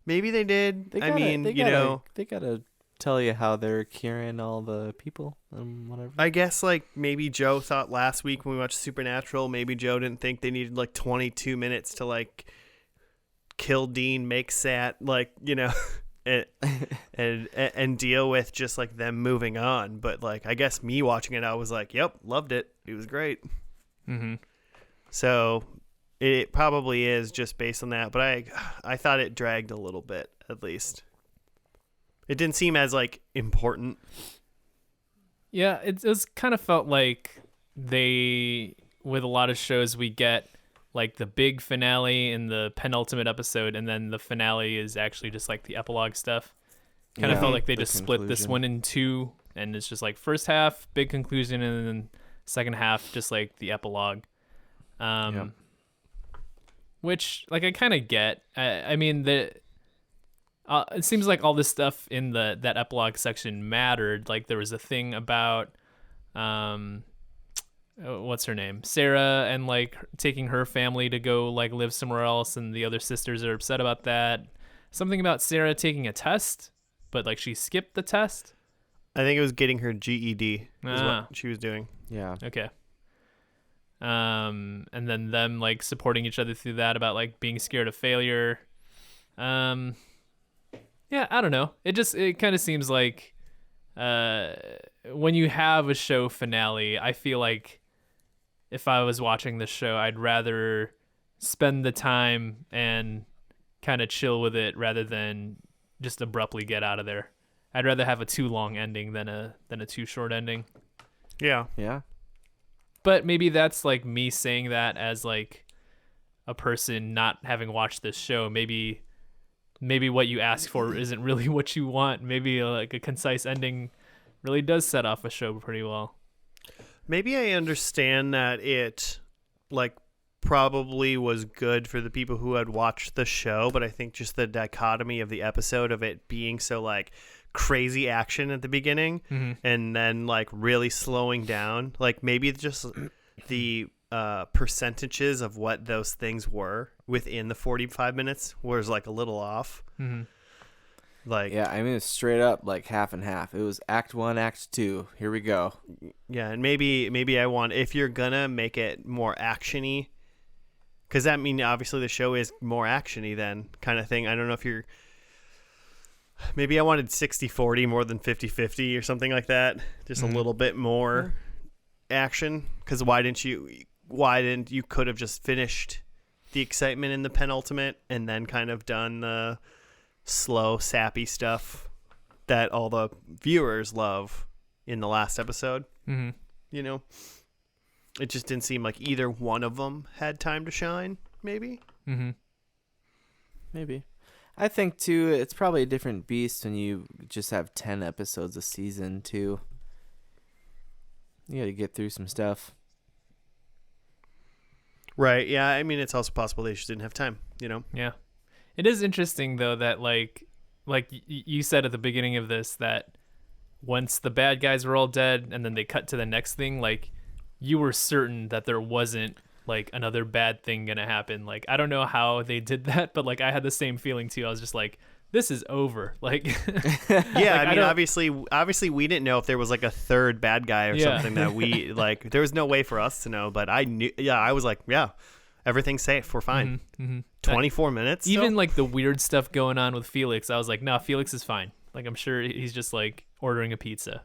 maybe they did. They gotta tell you how they're curing all the people and whatever. I guess like maybe Joe thought last week when we watched Supernatural, maybe Joe didn't think they needed like 22 minutes to like kill Dean, make Sat, like, you know, and deal with just like them moving on. But like, I guess me watching it, I was like, yep, loved it. It was great. So it probably is just based on that. But I thought it dragged a little bit, at least. It didn't seem as like important. Yeah, it was kind of felt like they, with a lot of shows we get like the big finale in the penultimate episode, and then the finale is actually just like the epilogue stuff. Kind of felt like they just split this one in two, and it's just like first half big conclusion, and then second half just like the epilogue. Which like I kind of get. I mean it seems like all this stuff in that epilogue section mattered. Like there was a thing about what's her name, Sarah, and like taking her family to go like live somewhere else, and the other sisters are upset about that. Something about Sarah taking a test, but like she skipped the test. I think it was getting her GED is what she was doing. Yeah. Okay. And then them like supporting each other through that about like being scared of failure. Yeah, I don't know. It kind of seems like when you have a show finale, I feel like if I was watching this show, I'd rather spend the time and kind of chill with it rather than just abruptly get out of there. I'd rather have a too long ending than a too short ending. Yeah. Yeah. But maybe that's like me saying that as like a person not having watched this show. Maybe what you ask for isn't really what you want. Maybe like a concise ending really does set off a show pretty well. Maybe I understand that it like probably was good for the people who had watched the show, but I think just the dichotomy of the episode of it being so like crazy action at the beginning and then like really slowing down, like maybe just the percentages of what those things were within the 45 minutes was like a little off. Like, yeah, I mean, it's straight up like half and half. It was act 1, act 2. Here we go. Yeah, and maybe I want, if you're gonna make it more actiony, because that means obviously the show is more actiony then kind of thing. I don't know if you're, maybe I wanted 60-40 more than 50-50 or something like that. Just a little bit more action. Because why didn't you could have just finished the excitement in the penultimate and then kind of done the slow, sappy stuff that all the viewers love in the last episode. You know, it just didn't seem like either one of them had time to shine. Maybe. Maybe. I think too, it's probably a different beast when you just have 10 episodes a season too. You got to get through some stuff. Right. Yeah. I mean, it's also possible they just didn't have time. You know. Yeah. It is interesting though that like you said at the beginning of this that once the bad guys were all dead and then they cut to the next thing, like you were certain that there wasn't like another bad thing gonna happen. Like I don't know how they did that, but like I had the same feeling too. I was just like, this is over. Like yeah, like, I mean obviously we didn't know if there was like a third bad guy or something that we like there was no way for us to know, but I knew. Yeah, I was like, yeah, everything's safe, we're fine. 24 minutes even still? Like the weird stuff going on with Felix, I was like, no, Felix is fine. Like I'm sure he's just like ordering a pizza.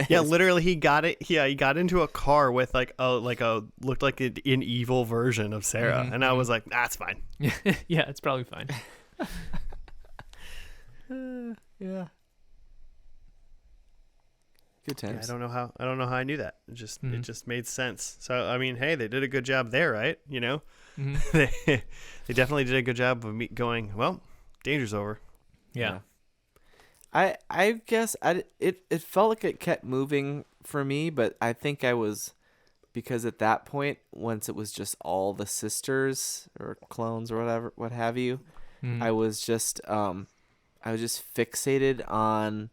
Yeah, literally he got it. Yeah, he got into a car with like a looked like an evil version of Sarah, and I was like, that's fine. Yeah, it's probably fine. Yeah. Good times. Yeah, I don't know how I knew that. It just made sense. So I mean, hey, they did a good job there, right? You know, they definitely did a good job of me going, well, danger's over. Yeah. I guess it felt like it kept moving for me, but I think I was, because at that point, once it was just all the sisters or clones or what have you, I was just fixated on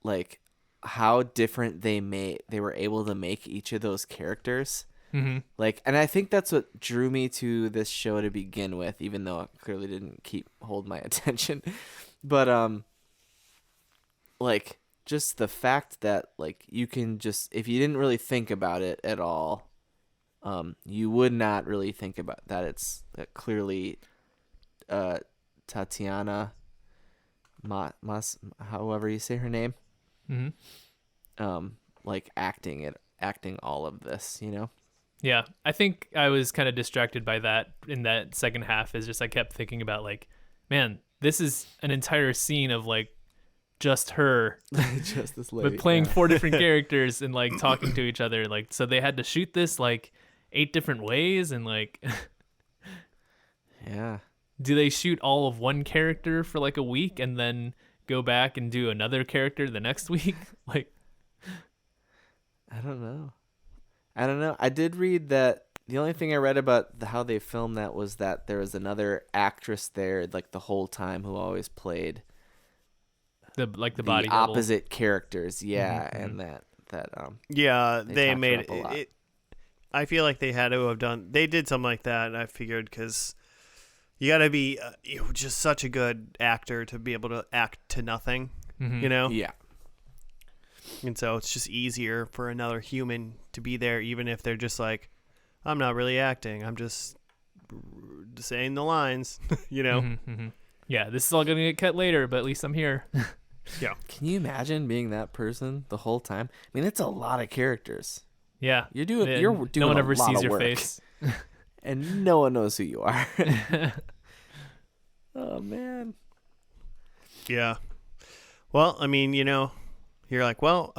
like how different they were able to make each of those characters. Like, and I think that's what drew me to this show to begin with, even though it clearly didn't hold my attention. But like just the fact that like you can just, if you didn't really think about it at all, you would not really think about that it's clearly Tatiana however you say her name, like acting all of this, you know. Yeah, I think I was kind of distracted by that in that second half. Is just I kept thinking about like, man, this is an entire scene of like just her, just this lady, but playing 4 different characters and like talking to each other. Like, so they had to shoot this like 8 different ways, and like Yeah. do they shoot all of one character for like a week and then go back and do another character the next week? Like, I don't know. I did read that the only thing I read about how they filmed that was that there was another actress there like the whole time who always played the the body double. opposite characters. Yeah, Mhm. and that Yeah, they talked made it up a lot. it. I feel like they had to have done. They did something like that, and I figured because you got to be just such a good actor to be able to act to nothing, Mhm. you know. Yeah. And so it's just easier for another human to be there, even if they're just like, I'm not really acting. I'm just saying the lines, you know. Mhm, mhm. Yeah, this is all gonna get cut later, but at least I'm here. Yeah. Can you imagine being that person the whole time? I mean, it's a lot of characters. Yeah, You're doing And you're no doing one a ever lot sees of your work, face. and no one knows who you are. Oh man. Yeah. Well, I mean, you know, you're like, well,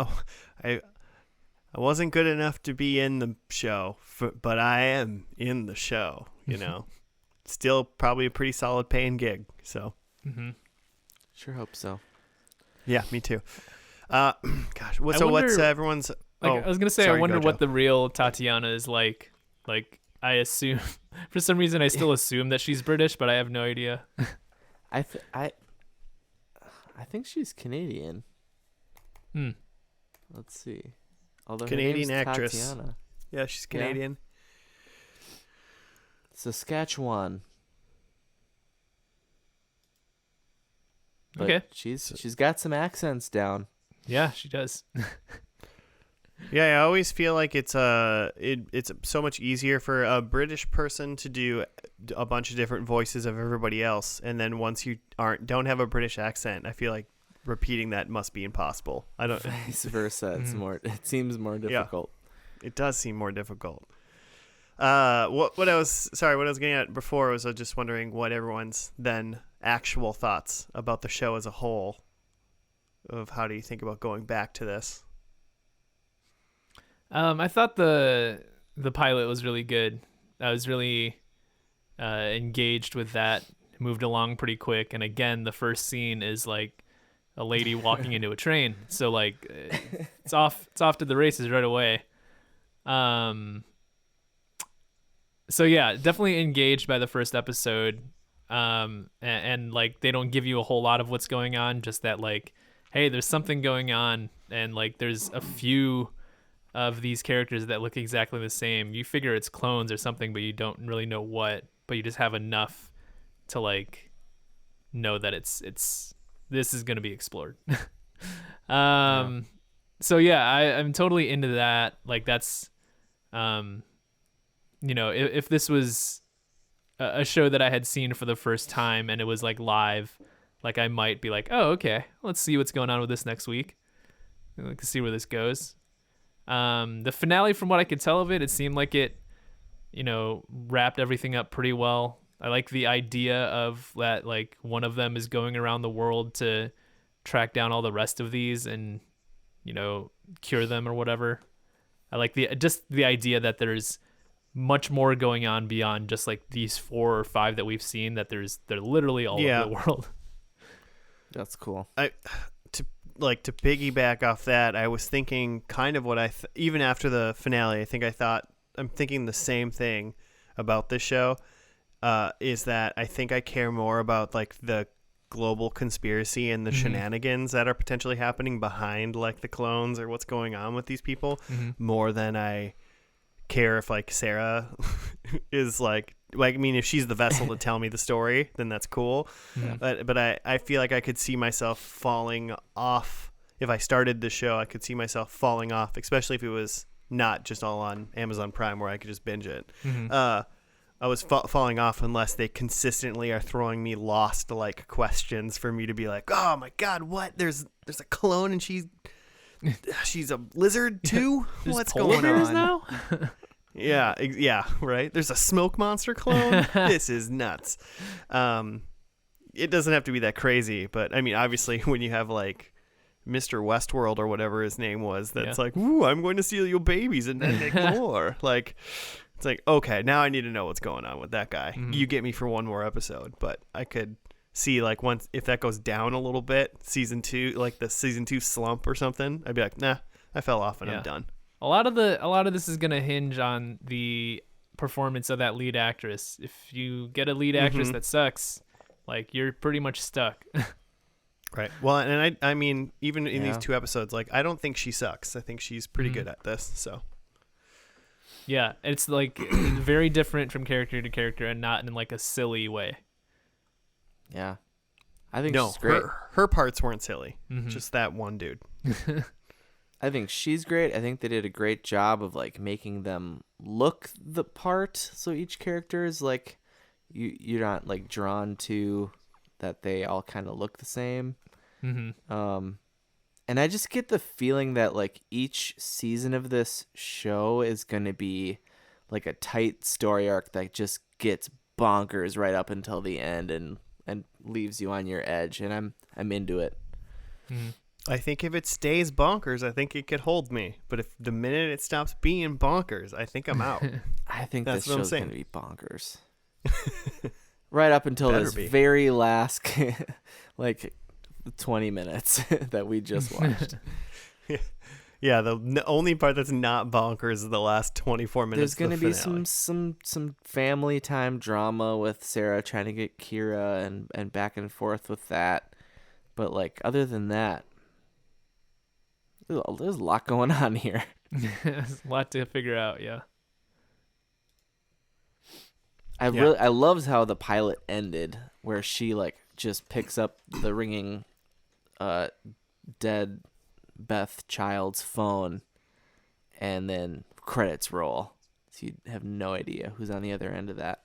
I wasn't good enough to be in the show, but I am in the show, you know. Still probably a pretty solid paying gig. So, Mhm. Sure hope so. yeah, me too. Gosh, I so what's wonder- everyone's... Like, I was gonna say, sorry, I wonder go, what Joe. the real Tatiana is like. Like, I assume, for some reason, I still assume that she's British, but I have no idea. I think she's Canadian. Hmm. Let's see. Although her Canadian name's actress. Tatiana. Yeah, she's Yeah. Canadian. Saskatchewan. But Okay. she's got some accents down. Yeah, she does. Yeah, I always feel like it's so much easier for a British person to do a bunch of different voices of everybody else, and then once you don't have a British accent, I feel like repeating that must be impossible. I don't. Vice versa. It's Mhm. more. It seems more difficult. It does seem more difficult. What I was getting at before was I was just wondering what everyone's then actual thoughts about the show as a whole. Of how do you think about going back to this? I thought the pilot was really good. I was really engaged with that. Moved along pretty quick, and again, the first scene is like a lady walking into a train. So like, it's off to the races right away. So yeah, definitely engaged by the first episode. And like they don't give you a whole lot of what's going on, just that like, hey, there's something going on, and like there's a few of these characters that look exactly the same. You figure it's clones or something, but you don't really know what, but you just have enough to like know that it's this is going to be explored. So yeah, I'm totally into that. Like that's you know, if this was a show that I had seen for the first time and it was like live, like I might be like, oh, okay, let's see what's going on with this next week. Like to see where this goes. The finale, from what I could tell of it, it seemed like it, you know, wrapped everything up pretty well. I like the idea of that, like one of them is going around the world to track down all the rest of these and, you know, cure them or whatever. I like the idea that there's much more going on beyond just like these 4 or 5 that we've seen, that they're literally all over the world. That's cool. To piggyback off that, I was thinking kind of what even after the finale, I'm thinking the same thing about this show, is that I think I care more about like the global conspiracy and the shenanigans that are potentially happening behind like the clones or what's going on with these people more than I care if like Sarah is like, I mean, if she's the vessel to tell me the story, then that's cool. But I feel like I could see myself falling off. If I started the show, I could see myself falling off, especially if it was not just all on Amazon Prime where I could just binge it. I was falling off unless they consistently are throwing me lost like questions for me to be like, oh my God, what? There's a clone and she's a lizard too? What's polar going bears on? now? Yeah, right. There's a smoke monster clone. This is nuts. It doesn't have to be that crazy, but I mean, obviously, when you have like Mr. Westworld or whatever his name was, that's like, ooh, I'm going to steal your babies and then make more. Like, It's like, okay, now I need to know what's going on with that guy. Mhm. You get me for one more episode, but I could see like once if that goes down a little bit, season 2, like the season 2 slump or something, I'd be like, nah, I fell off and Yeah. I'm done. A lot of this is gonna hinge on the performance of that lead actress. If you get a lead actress Mhm. that sucks, like you're pretty much stuck. Right. Well, and I mean, even in these Yeah. 2 episodes, like I don't think she sucks. I think she's pretty Mhm. good at this. So Yeah, it's like very different from character to character and not in like a silly way. Yeah. I think no, she's great. her parts weren't silly. Mhm. Just that one dude. I think she's great. I think they did a great job of like making them look the part. So each character is like you're not like drawn to that they all kind of look the same. Mm-hmm. And I just get the feeling that like each season of this show is going to be like a tight story arc that just gets bonkers right up until the end and leaves you on your edge, and I'm into it. Mm-hmm. I think if it stays bonkers, I think it could hold me. But if the minute it stops being bonkers, I think I'm out. I think That's this what I'm show's going to saying. be bonkers. Right up until Better this be. very last like 20 minutes that we just watched. Yeah, the only part that's not bonkers is the last 24 minutes. There's going to be finale. some family time drama with Sarah trying to get Kira and back and forth with that. But like other than that, there's a lot going on here. There's a lot to figure out. Yeah. I loved how the pilot ended, where she like just picks up the ringing, dead Beth child's phone, and then credits roll. So you have no idea who's on the other end of that.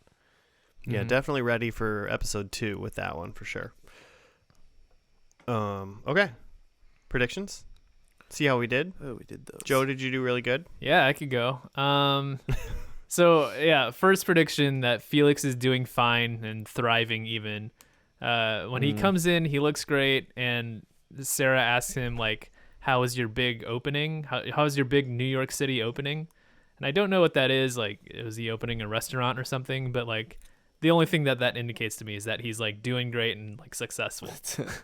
Yeah, Mhm. definitely ready for episode 2 with that one for sure. Okay. Predictions? See how we did? Oh, we did those. Joe, did you do really good? Yeah, I could go. So yeah, first prediction that Felix is doing fine and thriving even. When he comes in, he looks great, and Sarah asks him like, "How was your big opening? How was your big New York City opening?" And I don't know what that is. Like, was he opening a restaurant or something? But like, the only thing that indicates to me is that he's like doing great and like successful.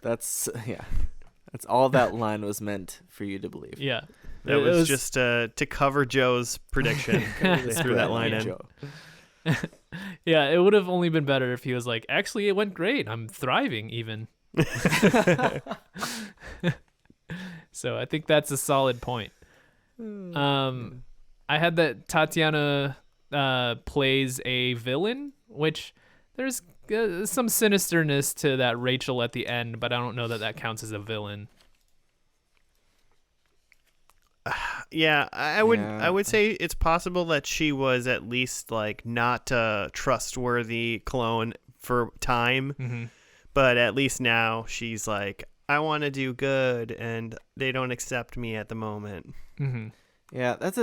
That's yeah. That's all that line was meant for you to believe. Yeah. That It was just to cover Joe's prediction. They threw that line in. Joe. Yeah, it would have only been better if he was like, actually, it went great. I'm thriving even. So I think that's a solid point. I had that Tatiana plays a villain, which there's some sinisterness to that Rachel at the end, but I don't know that counts as a villain. Yeah, I would Yeah. I would say it's possible that she was at least like not a trustworthy clone for time, Mm-hmm. but at least now she's like, I want to do good and they don't accept me at the moment. Mm-hmm. Yeah, that's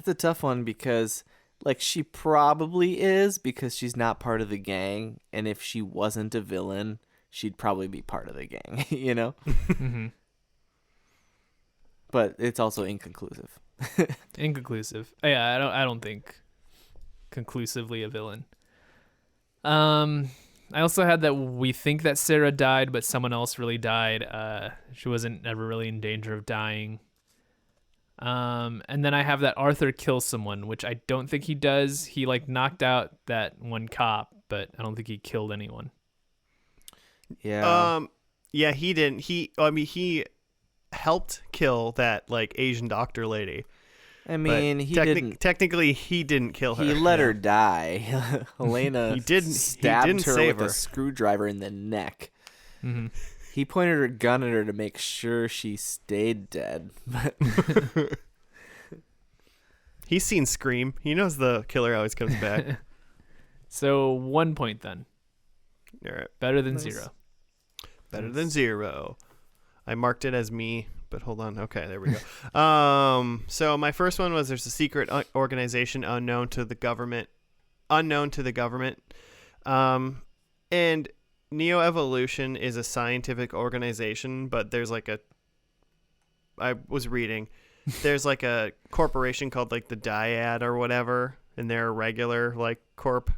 a tough one because like she probably is because she's not part of the gang, and if she wasn't a villain, she'd probably be part of the gang, you know? Mm-hmm. But it's also inconclusive. Inconclusive. Yeah, I don't think conclusively a villain. I also had that we think that Sarah died, but someone else really died. She wasn't ever really in danger of dying. And then I have that Arthur kills someone, which I don't think he does. He like knocked out that one cop, but I don't think he killed anyone. Yeah. Yeah, he didn't. He helped kill that like Asian doctor lady. I But mean, he didn't. Technically, he didn't kill her. He let Yeah. her die. Helena He didn't stabbed her save with her. a screwdriver in the neck. Mm-hmm. He pointed her gun at her to make sure she stayed dead. But He's seen Scream. He knows the killer always comes back. So 1 point then. All right. Better than Nice. 0. Better than 0. I marked it as me, but hold on. Okay, there we go. So my first one was there's a secret organization unknown to the government. And Neoevolution is a scientific organization, but there's like I was reading, there's like a corporation called like the Dyad or whatever, and they're a regular like corp.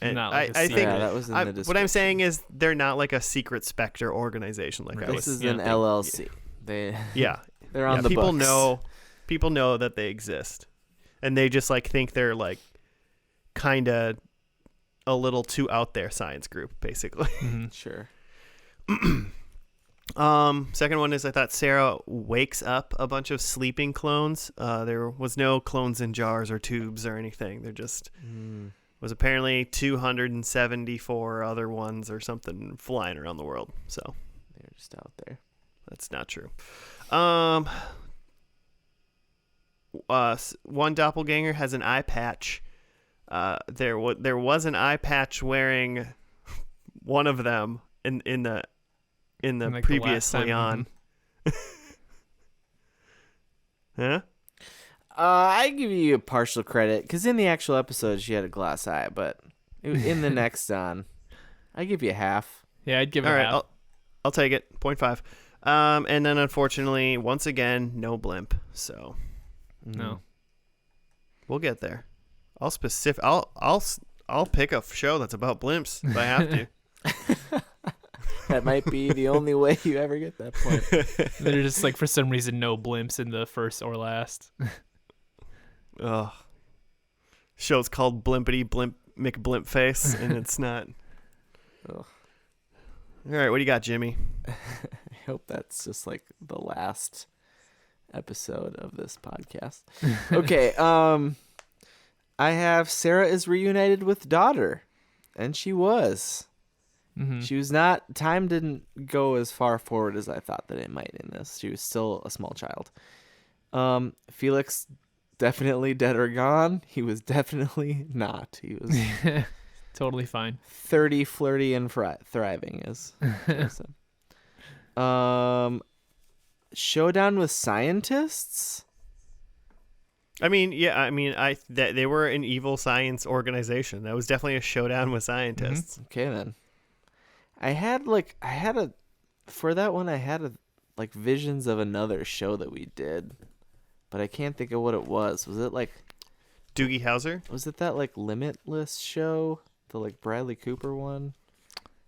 And Not like a I secret. think Yeah, that was in the what I'm description. saying is they're not like a secret Spectre organization like I This was. is yeah, an LLC. They Yeah, they're on the people books. people know that they exist, and they just like think they're like kind of a little too out there science group basically. Mhm. Sure. Second one is I thought Sarah wakes up a bunch of sleeping clones. There was no clones in jars or tubes or anything. There just was apparently 274 other ones or something flying around the world. So They're just out there. that's not true. One doppelganger has an eye patch. There was an eye patch wearing one of them in the Like the last previously time, on. Huh? I give you a partial credit because in the actual episode she had a glass eye, but in the next on, I give you half. Yeah, I'd give it All right, half. I'll take it. 0.5. And then unfortunately, once again, no blimp. So No. we'll get there. I'll pick a show that's about blimps if I have to. That might be the only way you ever get that point. They're just like for some reason no blimps in the first or last. Ugh. Show's called Blimpity Blimp McBlimp Face, and it's not. Ugh. All right, what do you got, Jimmy? I hope that's just like the last episode of this podcast. Okay, I have Sarah is reunited with daughter, and she was. Mm-hmm. She was not. Time didn't go as far forward as I thought that it might in this. She was still a small child. Felix, definitely dead or gone. He was definitely not. He was Totally fine. 30, flirty, and thriving, as Joe said. Showdown with scientists. I mean, they were an evil science organization. That was definitely a showdown with scientists. Okay then. I had for that one I had visions of another show that we did, but I can't think of what it was. Was it Doogie Howser? was it that Limitless show? The Bradley Cooper one?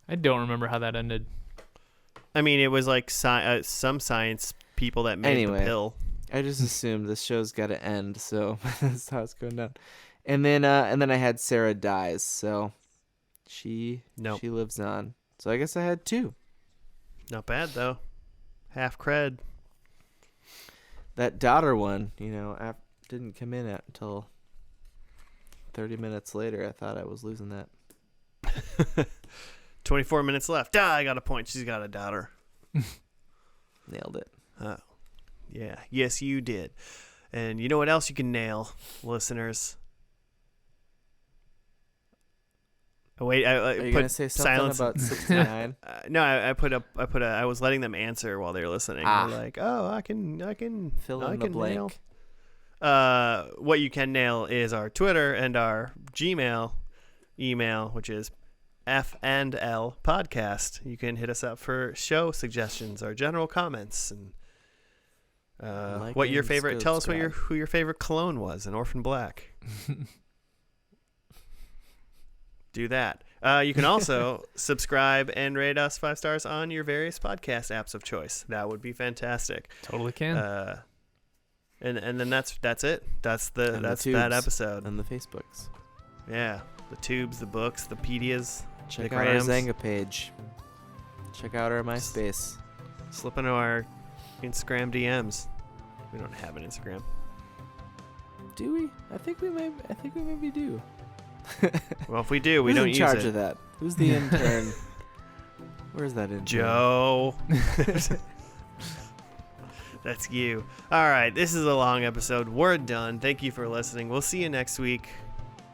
I don't remember how that ended. I mean, it was like some science people that made Anyway. the pill. I just assumed this show's got to end, so that's how it's going down. And then I had Sarah dies, so she lives on. So I guess I had two. Not bad though. Half cred. That daughter one, didn't come in until 30 minutes later. I thought I was losing that. 24 minutes left. I got a point. She's got a daughter. Nailed it. Oh, yeah. Yes, you did. And you know what else you can nail, listeners? Oh, wait, Are you put gonna say something silence. about 69? No, I was letting them answer while they were listening. Ah. They're like, oh, I can Fill I in the can nail. blank. What you can nail is our Twitter and our Gmail email, which is F&L podcast. You can hit us up for show suggestions or general comments and Like what your and favorite. Tell us subscribe. who your favorite clone was in Orphan Black. Do that. You can also subscribe and rate us 5 stars on your various podcast apps of choice. That would be fantastic. Totally can. And then that's it. That's And the that tubes. episode. And the Facebooks. Yeah, the tubes, the books, the pedias. Check the out our grams. Zanga page. Check out our MySpace. Slip into our Instagram DMs. We don't have an Instagram. Do we? I think we maybe do. Well, if we do, we Who's don't in use charge it. of that? Who's the intern? Where's that intern? Joe. That's you. All right, this is a long episode. We're done. Thank you for listening. We'll see you next week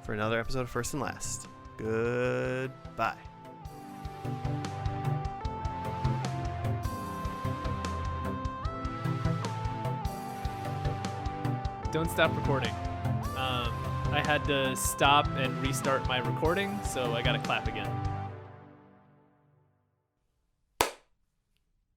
for another episode of First and Last. Goodbye. Don't stop recording. I had to stop and restart my recording, so I gotta clap again.